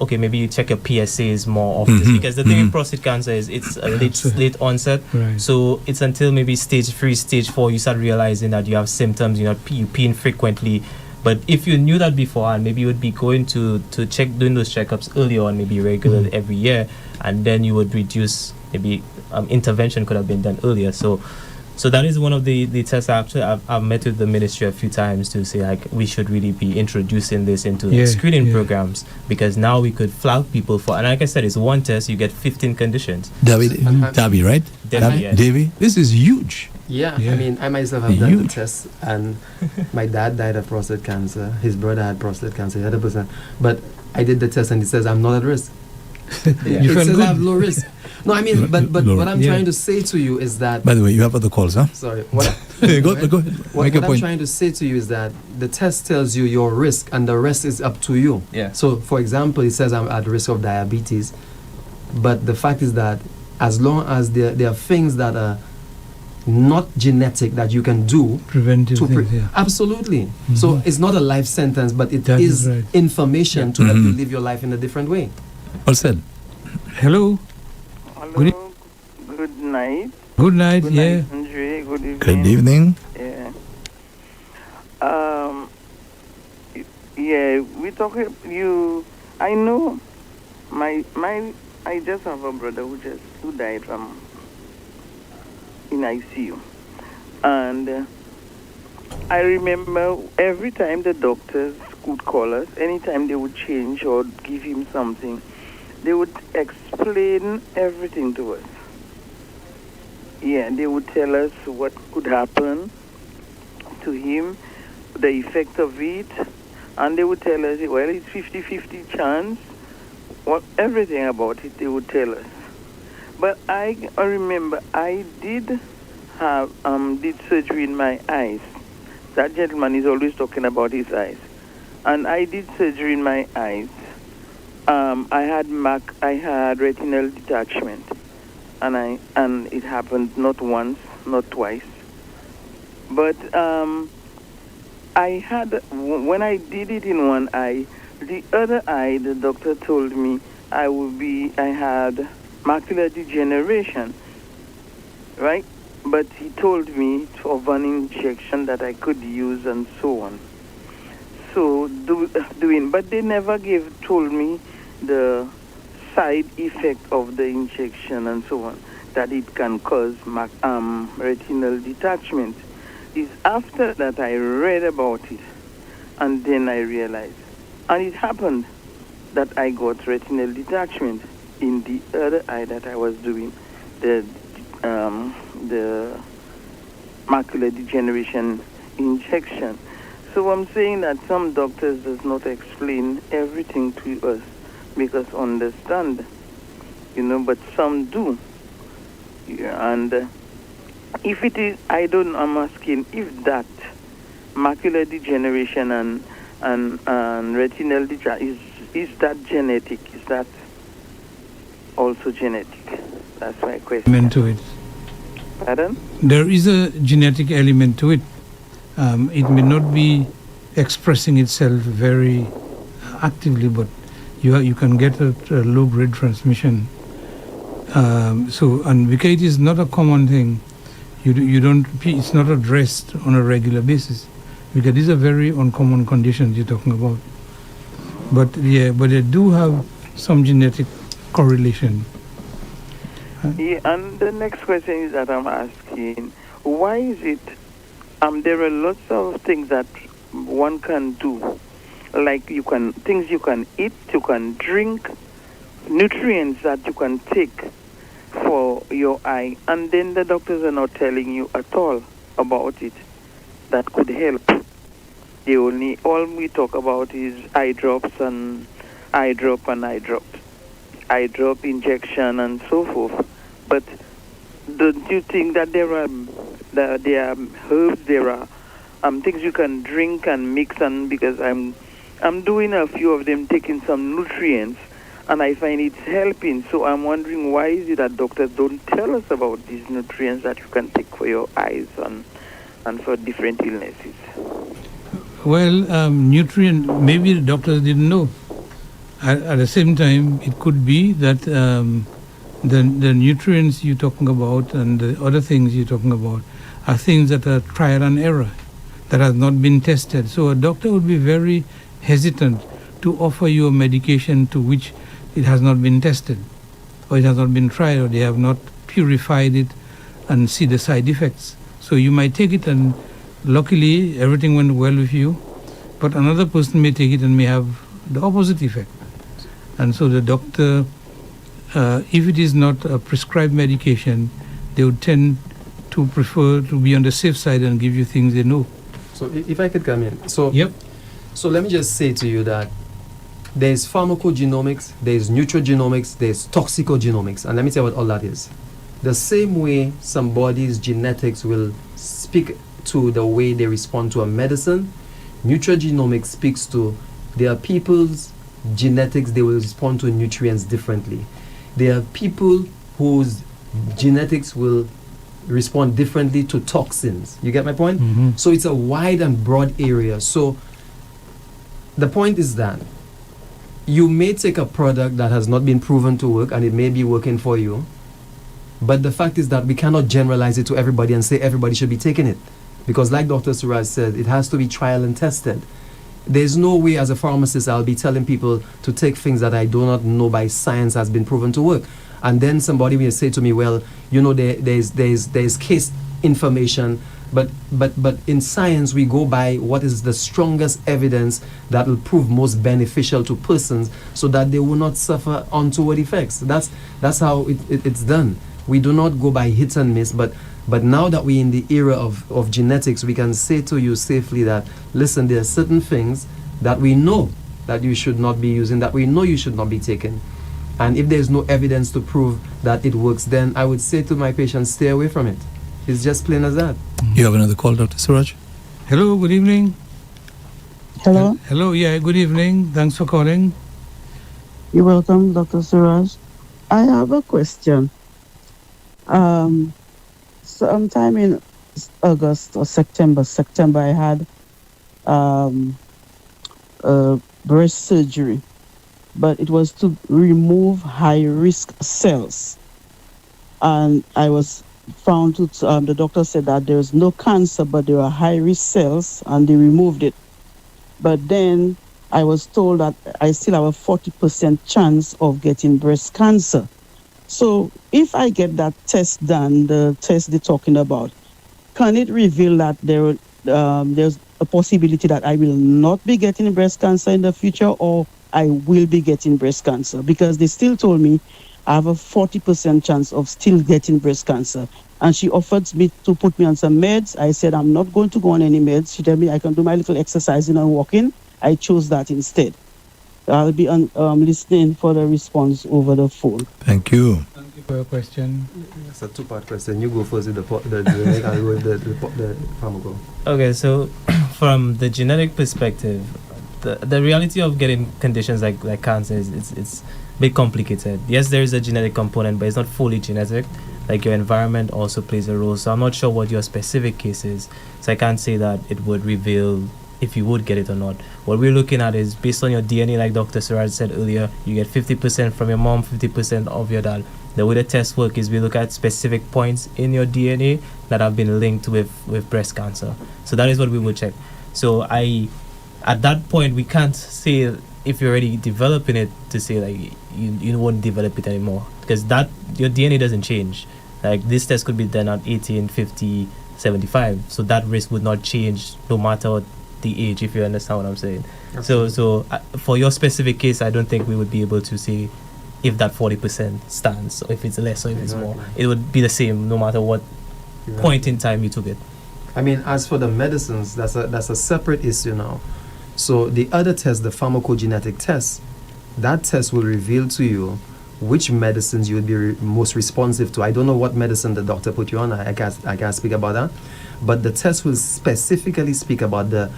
okay, maybe you check your PSAs more often, because the thing with prostate cancer is it's a late onset. Right. So it's until maybe stage 3, stage 4 you start realizing that you have symptoms. You're peeing frequently. But if you knew that beforehand, maybe you would be going to check, doing those checkups early on, maybe regularly every year, and then you would reduce. Maybe intervention could have been done earlier. So that is one of the tests. I've met with the ministry a few times to say like we should really be introducing this into screening programs, because now we could flag people for. And like I said, it's one test, you get 15 conditions. Davy, right? Davy, this is huge. Yeah, I mean, I myself have done the test, and my dad died of prostate cancer. His brother had prostate cancer, the other person. But I did the test, and it says I'm not at risk. You it felt says good? I have low risk. No, I mean, but what I'm trying to say to you is that. By the way, you have other calls, huh? Sorry. Go ahead. What I'm trying to say to you is that the test tells you your risk, and the rest is up to you. Yeah. So, for example, it says I'm at risk of diabetes, but the fact is that as long as there are things that are not genetic that you can do preventive things, absolutely. So it's not a life sentence, but it is right. information to help you live your life in a different way. Well said. Hello. Good night. Good night. Yeah. Andre. Good evening. Good evening. Yeah. Yeah. We talk. I know. I just have a brother who died from in ICU, and I remember every time the doctors could call us, anytime they would change or give him something, they would explain everything to us. Yeah, they would tell us what could happen to him, the effect of it, and they would tell us, well, it's 50-50 chance. Everything about it, they would tell us. But I remember I did have did surgery in my eyes. That gentleman is always talking about his eyes, and I did surgery in my eyes. I had retinal detachment, and it happened not once, not twice. But I had, when I did it in one eye, the other eye, the doctor told me I had macular degeneration, right? But he told me of an injection that I could use and so on. So but they never told me the side effect of the injection and so on, that it can cause retinal detachment. It's after that I read about it, and then I realized, and it happened that I got retinal detachment in the other eye that I was doing the macular degeneration injection. So I'm saying that some doctors does not explain everything to us, because understand, but some do. Yeah, and if it is, I'm asking if that macular degeneration and retinal degeneration is that genetic? Is that also genetic? That's my question. Element to it. Pardon? There is a genetic element to it. It may not be expressing itself very actively, but you can get a low-grade transmission. And because it is not a common thing, it's not addressed on a regular basis, because these are very uncommon conditions you're talking about. But they do have some genetic correlation. Yeah, and the next question is that I'm asking, why is it? There are lots of things that one can do, like things you can eat, you can drink, nutrients that you can take for your eye, and then the doctors are not telling you at all about it that could help. They only, all we talk about is eye drops and eye drop injection and so forth. But don't you think that there are herbs, there are things you can drink and mix, and because I'm doing a few of them, taking some nutrients, and I find it's helping. So I'm wondering, why is it that doctors don't tell us about these nutrients that you can take for your eyes and for different illnesses? Well, nutrient, maybe the doctors didn't know. At the same time, it could be that the nutrients you're talking about and the other things you're talking about are things that are trial and error, that has not been tested. So a doctor would be very hesitant to offer you a medication to which it has not been tested, or it has not been tried, or they have not purified it and see the side effects. So you might take it and luckily everything went well with you, but another person may take it and may have the opposite effect. And so the doctor, if it is not a prescribed medication, they would tend to prefer to be on the safe side and give you things they know. So if I could come in. So yep. So let me just say to you that there's pharmacogenomics, there's nutrigenomics, there's toxicogenomics, and let me tell you what all that is. The same way somebody's genetics will speak to the way they respond to a medicine, nutrigenomics speaks to there are people's genetics, they will respond to nutrients differently. There are people whose genetics will respond differently to toxins. You get my point? Mm-hmm. So it's a wide and broad area. So the point is that you may take a product that has not been proven to work and it may be working for you, but the fact is that we cannot generalize it to everybody and say everybody should be taking it. Because like Dr. Suraj said, it has to be trial and tested. There's no way as a pharmacist I'll be telling people to take things that I do not know by science has been proven to work. And then somebody will say to me, well, you know, there's case information, but in science we go by what is the strongest evidence that will prove most beneficial to persons so that they will not suffer untoward effects. That's how it's done. We do not go by hit and miss, but now that we're in the era of genetics, we can say to you safely that, listen, there are certain things that we know that you should not be using, that we know you should not be taking. And if there's no evidence to prove that it works, then I would say to my patients, stay away from it. It's just plain as that. You have another call, Dr. Suraj? Hello, good evening. Hello? Hello, yeah, good evening. Thanks for calling. You're welcome, Dr. Suraj. I have a question. Sometime in August or September, I had breast surgery, but it was to remove high-risk cells. And I was found to, the doctor said that there's no cancer, but there are high-risk cells, and they removed it. But then I was told that I still have a 40% chance of getting breast cancer. So if I get that test done, the test they're talking about, can it reveal that there's a possibility that I will not be getting breast cancer in the future, or I will be getting breast cancer? Because they still told me I have a 40% chance of still getting breast cancer. And she offered me to put me on some meds. I said, I'm not going to go on any meds. She told me I can do my little exercising and walking. I chose that instead. I'll be listening for the response over the phone. Thank you. Thank you for your question. It's a two-part question. You go first with the pharmaco. Okay, so from the genetic perspective, the reality of getting conditions like cancer is it's a bit complicated. Yes, there is a genetic component, but it's not fully genetic. Like your environment also plays a role. So I'm not sure what your specific case is. So I can't say that it would reveal if you would get it or not. What we're looking at is based on your DNA, like Dr. Suraj said earlier, you get 50% from your mom, 50% of your dad. The way the test work is we look at specific points in your DNA that have been linked with breast cancer. So that is what we would check. So at that point, we can't say if you're already developing it to say like you won't develop it anymore, because that your DNA doesn't change. Like this test could be done at 18, 50, 75. So that risk would not change no matter what the age, if you understand what I'm saying. Absolutely. So for your specific case, I don't think we would be able to say if that 40% stands, or if it's less or if it's more. It would be the same no matter what point in time you took it. I mean, as for the medicines, that's a separate issue now. So the other test, the pharmacogenetic test, that test will reveal to you which medicines you would be most responsive to. I don't know what medicine the doctor put you on. I can't speak about that. But the test will specifically speak about the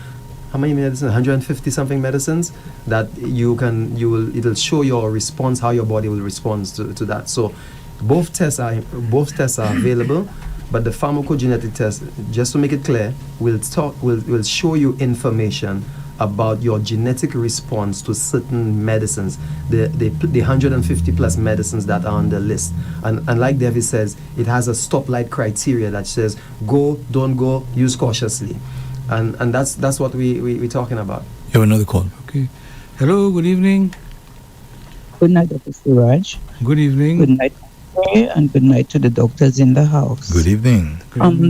how many medicines? 150 something medicines that it'll show your response, how your body will respond to that. So both tests are available, but the pharmacogenetic test, just to make it clear, will show you information about your genetic response to certain medicines, the 150 plus medicines that are on the list. And like David says, it has a stoplight criteria that says go, don't go, use cautiously. And that's what we're talking about. You have another call. Okay. Hello, good evening. Good night, Dr. Suraj. Good evening. Good night, and good night to the doctors in the house. Good evening.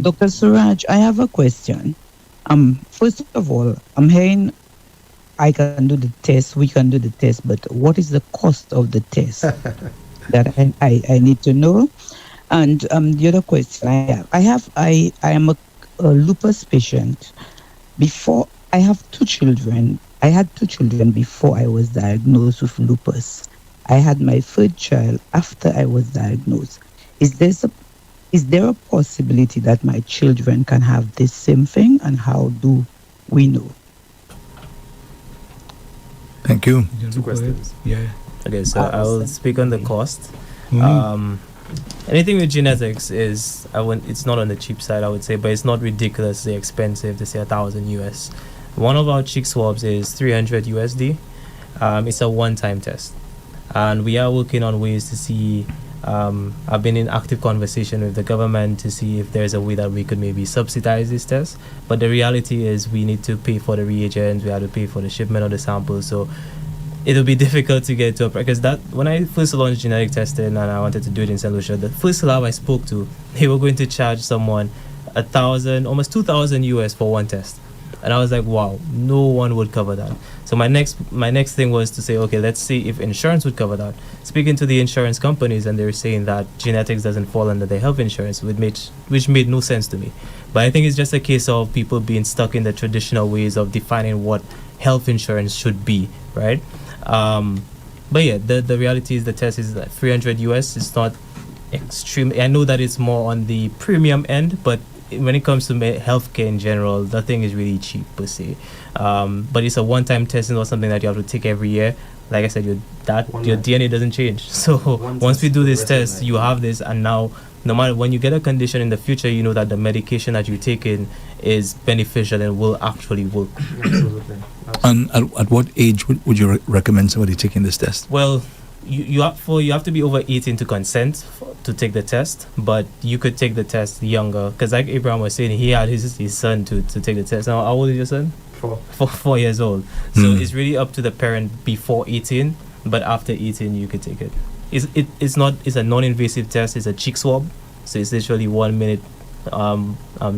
Dr. Suraj, I have a question. First of all, I'm hearing I can do the test, we can do the test, but what is the cost of the test? That I need to know. And the other question I am a lupus patient. Before, I have two children. I had two children before I was diagnosed with lupus. I had my third child after I was diagnosed. Is there a possibility that my children can have this same thing, and how do we know? Thank you. Two questions. Yeah. Okay, so I will speak on the cost. Mm-hmm. Anything with genetics it's not on the cheap side, I would say, but it's not ridiculously expensive to say $1,000 US. One of our cheek swabs is 300 USD. It's a one-time test, and we are working on ways to see. I've been in active conversation with the government to see if there's a way that we could maybe subsidize this test. But the reality is we need to pay for the reagents, we have to pay for the shipment of the samples. So it'll be difficult to get to because that when I first launched genetic testing and I wanted to do it in St. Lucia, the first lab I spoke to, they were going to charge someone $1,000, almost $2,000 US for one test. And I was like, wow, no one would cover that. So my next thing was to say, okay, let's see if insurance would cover that. Speaking to the insurance companies, and they were saying that genetics doesn't fall under their health insurance, which made no sense to me. But I think it's just a case of people being stuck in the traditional ways of defining what health insurance should be, right? But yeah, the reality is the test is like 300 US. It's not extreme. I know that it's more on the premium end, but when it comes to healthcare in general, nothing is really cheap per se. But it's a one-time test and not something that you have to take every year. Like I said, your DNA doesn't change. So once we do this test, you have this, and now no matter when you get a condition in the future, you know that the medication that you're taking is beneficial and will actually work. Absolutely. And at what age would you recommend somebody taking this test? Well, you have to be over 18 to consent to take the test, but you could take the test younger, because like Abraham was saying, he had his son to take the test. Now, how old is your son? 4 years old. So it's really up to the parent before 18, but after 18 you could take it. It's a non-invasive test. It's a cheek swab, so it's literally 1 minute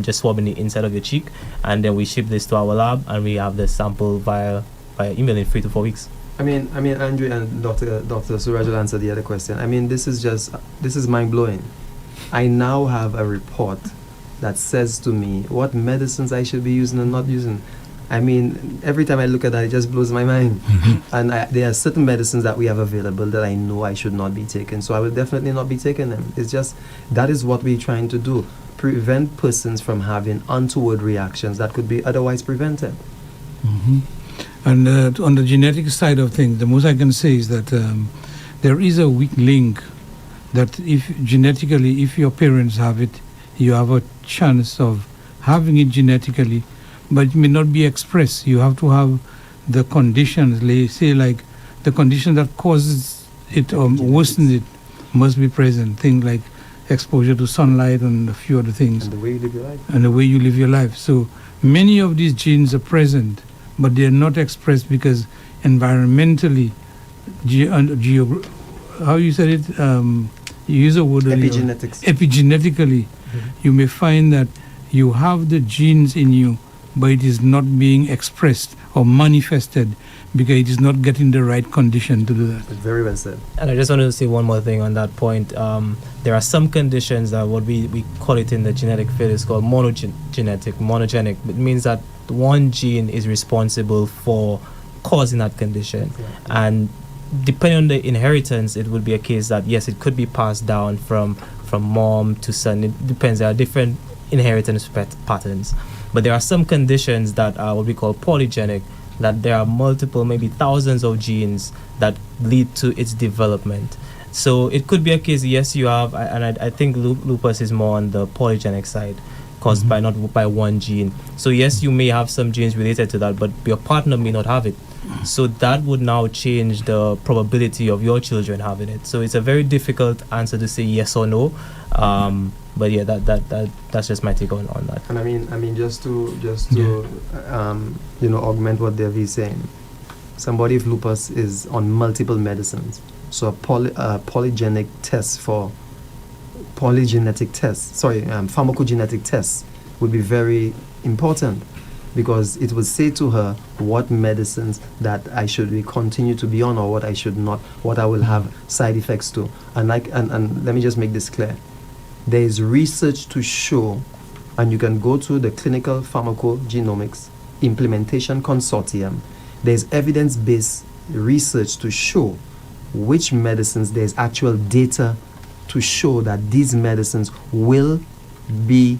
just swabbing the inside of your cheek, and then we ship this to our lab and we have the sample via email in 3 to 4 weeks. I mean, Andrew and Dr. Suraj will answer the other question. I mean, this is mind-blowing. I now have a report that says to me what medicines I should be using and not using. I mean, every time I look at that, it just blows my mind. And there are certain medicines that we have available that I know I should not be taking. So I will definitely not be taking them. It's just, that is what we're trying to do. Prevent persons from having untoward reactions that could be otherwise prevented. Mm-hmm. And on the genetic side of things, the most I can say is that there is a weak link that if your parents have it, you have a chance of having it genetically, but it may not be expressed. You have to have the conditions, say like the condition that causes it or worsens it must be present. Things like exposure to sunlight and a few other things. And the way you live your life. And the way you live your life. So many of these genes are present, but they are not expressed because environmentally, how you said it, you use a word epigenetics. Epigenetically, you may find that you have the genes in you but it is not being expressed or manifested because it is not getting the right condition to do that. Very well said. And I just wanted to say one more thing on that point. There are some conditions that what we call it in the genetic field is called monogenic. It means that one gene is responsible for causing that condition. Yeah. And depending on the inheritance, it would be a case that, yes, it could be passed down from mom to son. It depends. There are different inheritance patterns. But there are some conditions that are what we call polygenic, that there are multiple, maybe thousands of genes that lead to its development. So it could be a case, yes, you have, and I think lupus is more on the polygenic side, caused by not by one gene. So yes, you may have some genes related to that, but your partner may not have it. So that would now change the probability of your children having it. So it's a very difficult answer to say yes or no. But yeah, that's just my take on that. And I mean, just to augment what Devi is saying, somebody with lupus is on multiple medicines. So a pharmacogenetic tests would be very important, because it will say to her what medicines that I should continue to be on or what I should not, what I will have side effects to. And let me just make this clear. There is research to show, and you can go to the Clinical Pharmacogenomics Implementation Consortium. There's evidence-based research to show which medicines there's actual data to show that these medicines will be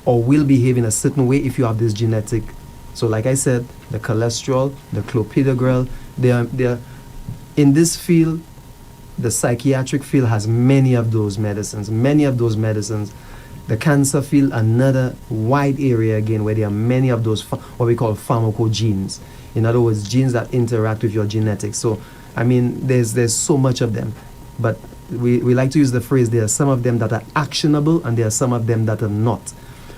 or will behave in a certain way if you have this genetic. So like I said, the cholesterol, the clopidogrel, they're in this field. The psychiatric field has many of those medicines. The cancer field, another wide area again, where there are many of those what we call pharmacogenes. In other words, genes that interact with your genetics. So I mean, there's so much of them, but we like to use the phrase, there are some of them that are actionable and there are some of them that are not.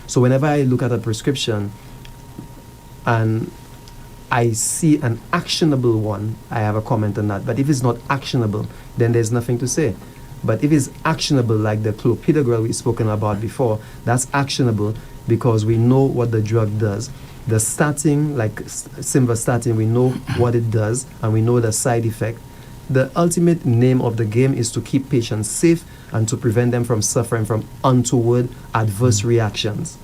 So whenever I look at a prescription and I see an actionable one, I have a comment on that. But if it's not actionable, then there's nothing to say. But if it's actionable, like the clopidogrel we've spoken about before, that's actionable because we know what the drug does. The statin, like simvastatin, we know what it does and we know the side effect. The ultimate name of the game is to keep patients safe and to prevent them from suffering from untoward adverse reactions.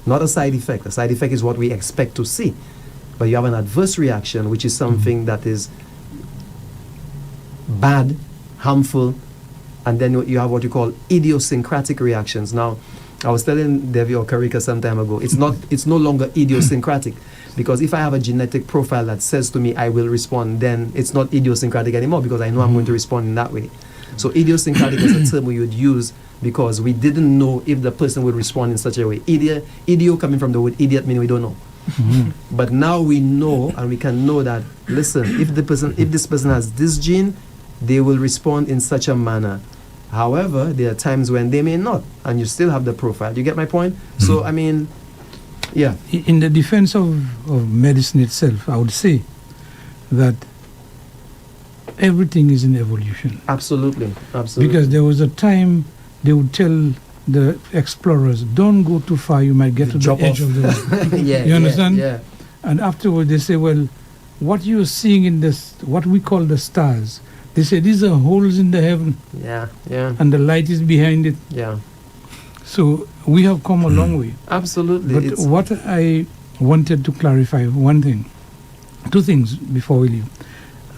Not a side effect. A side effect is what we expect to see. But you have an adverse reaction, which is something that is bad, harmful, and then you have what you call idiosyncratic reactions. Now, I was telling Devi or Karika some time ago, it's no longer idiosyncratic, because if I have a genetic profile that says to me I will respond, then it's not idiosyncratic anymore because I know I'm going to respond in that way. So idiosyncratic is a term we would use because we didn't know if the person would respond in such a way. Idio coming from the word idiot meaning we don't know. But now we know, and we can know that, listen, if this person has this gene, they will respond in such a manner. However, there are times when they may not, and you still have the profile. You get my point? So, I mean, yeah. In the defense of medicine itself, I would say that everything is in evolution. Absolutely. Because there was a time they would tell the explorers, don't go too far, you might get to the edge of the world. You understand? Yeah. And afterwards they say, well, what you're seeing in this, what we call the stars, they say these are holes in the heaven. Yeah. And the light is behind it. Yeah. So we have come a long way. Absolutely. But what I wanted to clarify, two things before we leave.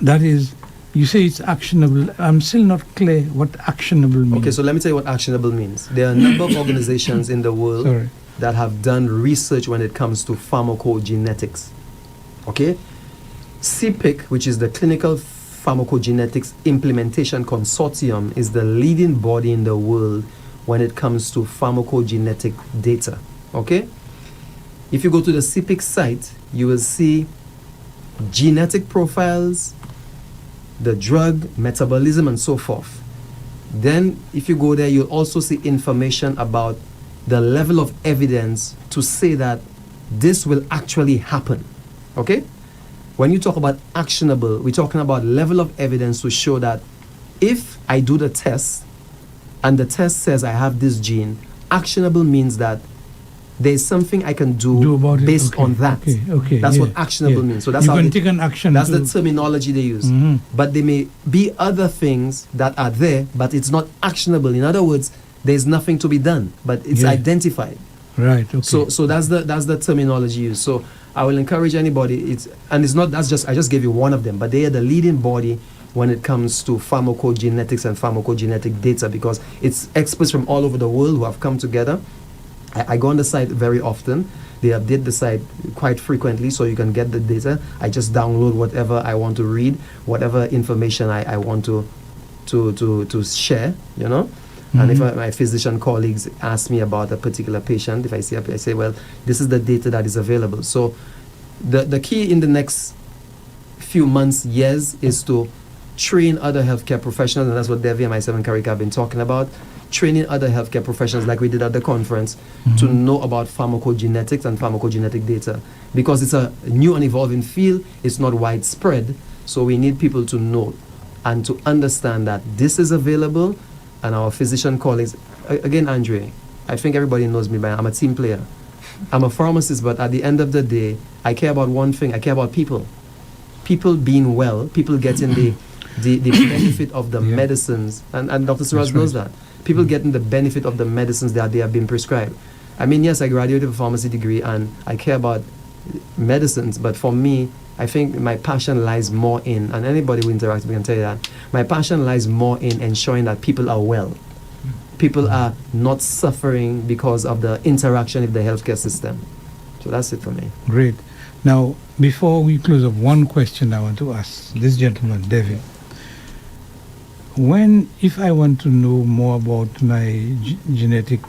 That is, you say it's actionable. I'm still not clear what actionable means. Okay, so let me tell you what actionable means. There are a number of organizations in the world that have done research when it comes to pharmacogenetics. Okay? CPIC, which is the Clinical Pharmacogenetics Implementation Consortium, is the leading body in the world when it comes to pharmacogenetic data. Okay? If you go to the CPIC site, you will see genetic profiles, the drug, metabolism, and so forth. Then, if you go there, you'll also see information about the level of evidence to say that this will actually happen. Okay? When you talk about actionable, we're talking about level of evidence to show that if I do the test and the test says I have this gene, actionable means that there's something I can do about it. based Okay, on that. okay, That's yeah, what actionable yeah. means. So that's You how can take an action That's to- the terminology they use. Mhm. But there may be other things that are there, but it's not actionable. In other words, there's nothing to be done, but it's Yeah. identified. Right. Okay. So that's the terminology used. So I will encourage anybody. It's not that's just I just gave you one of them, but they are the leading body when it comes to pharmacogenetics and pharmacogenetic data, because it's experts from all over the world who have come together. I go on the site very often. They update the site quite frequently, so you can get the data. I just download whatever I want to read, whatever information I want to share, you know. And if my physician colleagues ask me about a particular patient, if I say, well, this is the data that is available. So the key in the next few months, years, is to train other healthcare professionals, and that's what Devi and myself and Karika have been talking about, training other healthcare professionals like we did at the conference to know about pharmacogenetics and pharmacogenetic data, because it's a new and evolving field. It's not widespread, so we need people to know and to understand that this is available. And our physician colleagues, again, Andre, I think everybody knows me by now. I'm a team player. I'm a pharmacist, but at the end of the day, I care about one thing. I care about people. People being well, people getting the benefit of the medicines. And Dr. Suraj knows that. People getting the benefit of the medicines that they have been prescribed. I mean, yes, I graduated with a pharmacy degree and I care about medicines, but for me, I think my passion lies more in, and anybody who interacts with me can tell you that, my passion lies more in ensuring that people are well. People are not suffering because of the interaction with the healthcare system. So that's it for me. Great. Now, before we close up, one question I want to ask this gentleman, David. If I want to know more about my genetic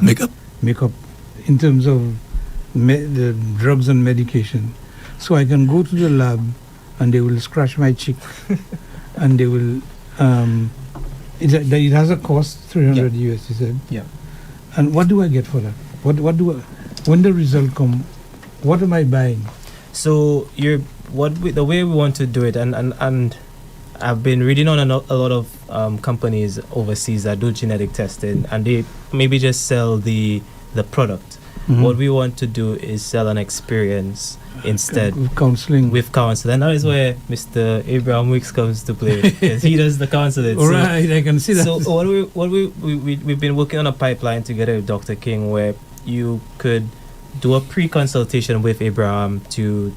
makeup in terms of the drugs and medication, so I can go to the lab and they will scratch my cheek and they will it has a cost, 300 US, you said. Yeah. And what do I get for that? When the result come, what am I buying? So the way we want to do it, and I've been reading on a lot of companies overseas that do genetic testing, and they maybe just sell the product. What we want to do is sell an experience instead. With counseling. And that is where Mr. Abraham Wicks comes to play, because he does the counseling. All right, I can see that. So we've been working on a pipeline together with Dr. King, where you could do a pre-consultation with Abraham to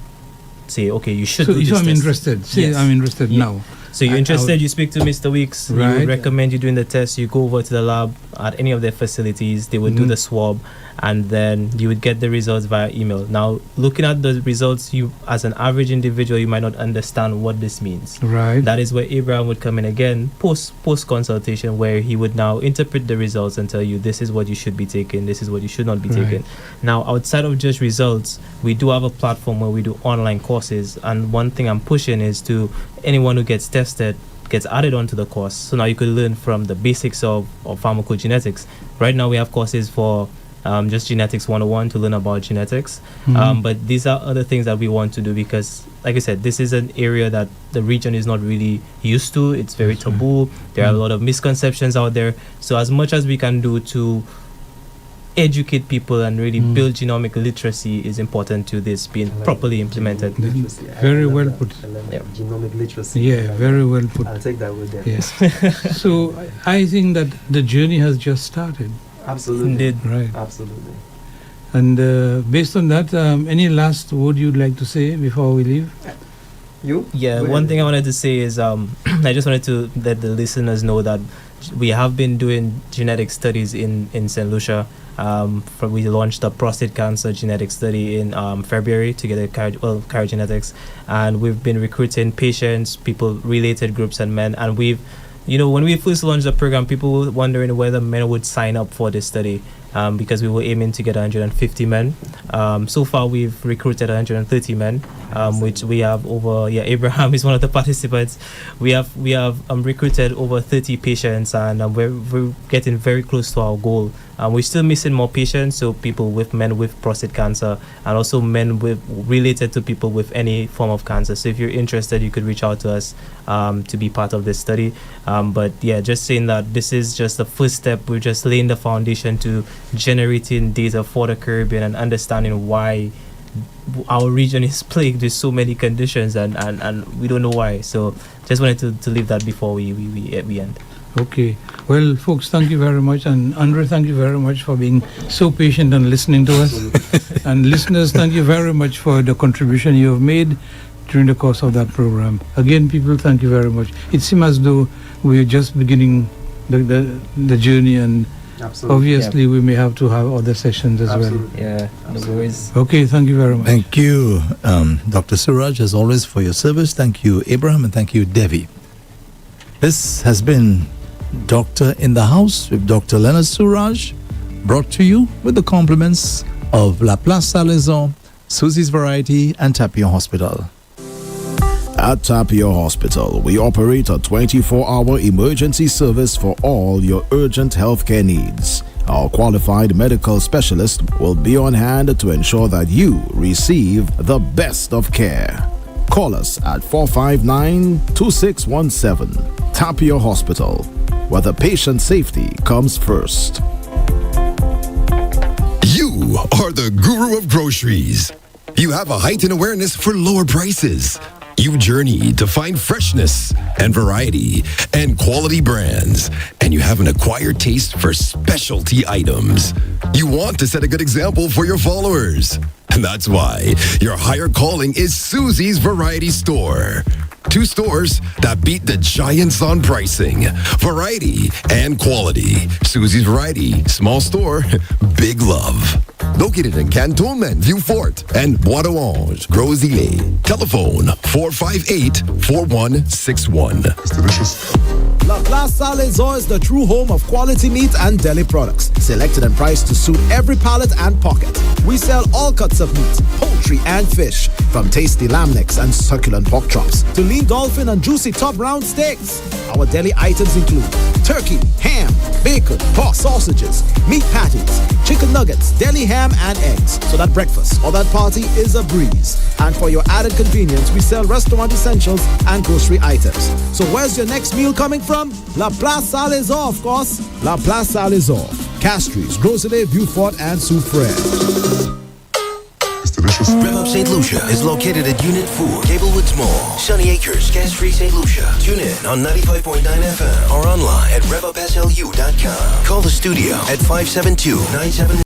say, okay, you should do this I'm test. interested. Say Yes. I'm interested now. So you're interested, you speak to Mr. Weeks, Right. you would recommend you doing the test, you go over to the lab at any of their facilities, they would do the swab, and then you would get the results via email. Now, looking at the results, you as an average individual, you might not understand what this means. Right. That is where Abraham would come in again, post consultation, where he would now interpret the results and tell you this is what you should be taking, this is what you should not be Right. taking. Now, outside of just results, we do have a platform where we do online courses, and one thing I'm pushing is to anyone who gets tested gets added onto the course. So now you could learn from the basics of pharmacogenetics. Right now we have courses for just genetics 101 to learn about genetics. But these are other things that we want to do, because like I said, this is an area that the region is not really used to. It's very taboo. There are a lot of misconceptions out there. So as much as we can do to educate people and really build genomic literacy is important to this being properly implemented. Very well put. Genomic literacy. Yeah, very well put. I'll take that with them. Yes. So I think that the journey has just started. Absolutely. Indeed. Right. Absolutely. And based on that, any last word you'd like to say before we leave? You? Yeah, one thing I wanted to say is I just wanted to let the listeners know that we have been doing genetic studies in St. Lucia. We launched a prostate cancer genetic study in February together with Carigenetics, and we've been recruiting patients, people, related groups, and men. And we've, when we first launched the program, people were wondering whether men would sign up for this study. because we were aiming to get 150 men. So far, we've recruited 130 men, which we have over. Yeah, Abraham is one of the participants. We have recruited over 30 patients, and we're getting very close to our goal. We're still missing more patients, so men with prostate cancer, and also men related to people with any form of cancer. So if you're interested, you could reach out to us to be part of this study. But yeah, just saying that this is just the first step. We're just laying the foundation to generating data for the Caribbean and understanding why our region is plagued with so many conditions, and we don't know why. So just wanted to leave that before we end. Okay. Well, folks, thank you very much. And Andre, thank you very much for being so patient and listening to us. And listeners, thank you very much for the contribution you have made during the course of that program. Again, people, thank you very much. It seems as though we're just beginning the journey, and obviously we may have to have other sessions as well. Yeah, no worries. Okay, thank you very much. Thank you, Dr. Suraj, as always, for your service. Thank you, Abraham, and thank you, Devi. This has been Doctor in the House with Dr. Leonard Suraj, brought to you with the compliments of La Place Salazar, Susie's Variety, and Tapio Hospital. At Tapio Hospital, we operate a 24-hour emergency service for all your urgent healthcare needs. Our qualified medical specialist will be on hand to ensure that you receive the best of care. Call us at 459-2617. Tapio Hospital, where the patient safety comes first. You are the guru of groceries. You have a heightened awareness for lower prices. You journey to find freshness and variety and quality brands, and you have an acquired taste for specialty items. You want to set a good example for your followers. And that's why your higher calling is Susie's Variety Store. 2 stores that beat the giants on pricing, variety, and quality. Susie's Variety, small store, big love. Located in Cantonment, Vieux Fort, and Bois d'Orange, Gros-Îlet. Telephone 458-4161. It's delicious. La Place Salazar is the true home of quality meat and deli products, selected and priced to suit every palate and pocket. We sell all cuts of meat, poultry and fish, from tasty lamb necks and succulent pork chops to lean dolphin and juicy top round steaks. Our deli items include turkey, ham, bacon, pork sausages, meat patties, chicken nuggets, deli ham and eggs, so that breakfast or that party is a breeze. And for your added convenience, we sell restaurant essentials and grocery items. So where's your next meal coming from? La Place Salazar, of course. La Place Salazar, Castries, Gros-Îlet, Vieux Fort, and Soufrière. It's delicious. Rev-Up St. Lucia is located at Unit 4, Gablewoods Mall, Sunny Acres, Castries, St. Lucia. Tune in on 95.9 FM or online at revupslu.com. Call the studio at 572-97...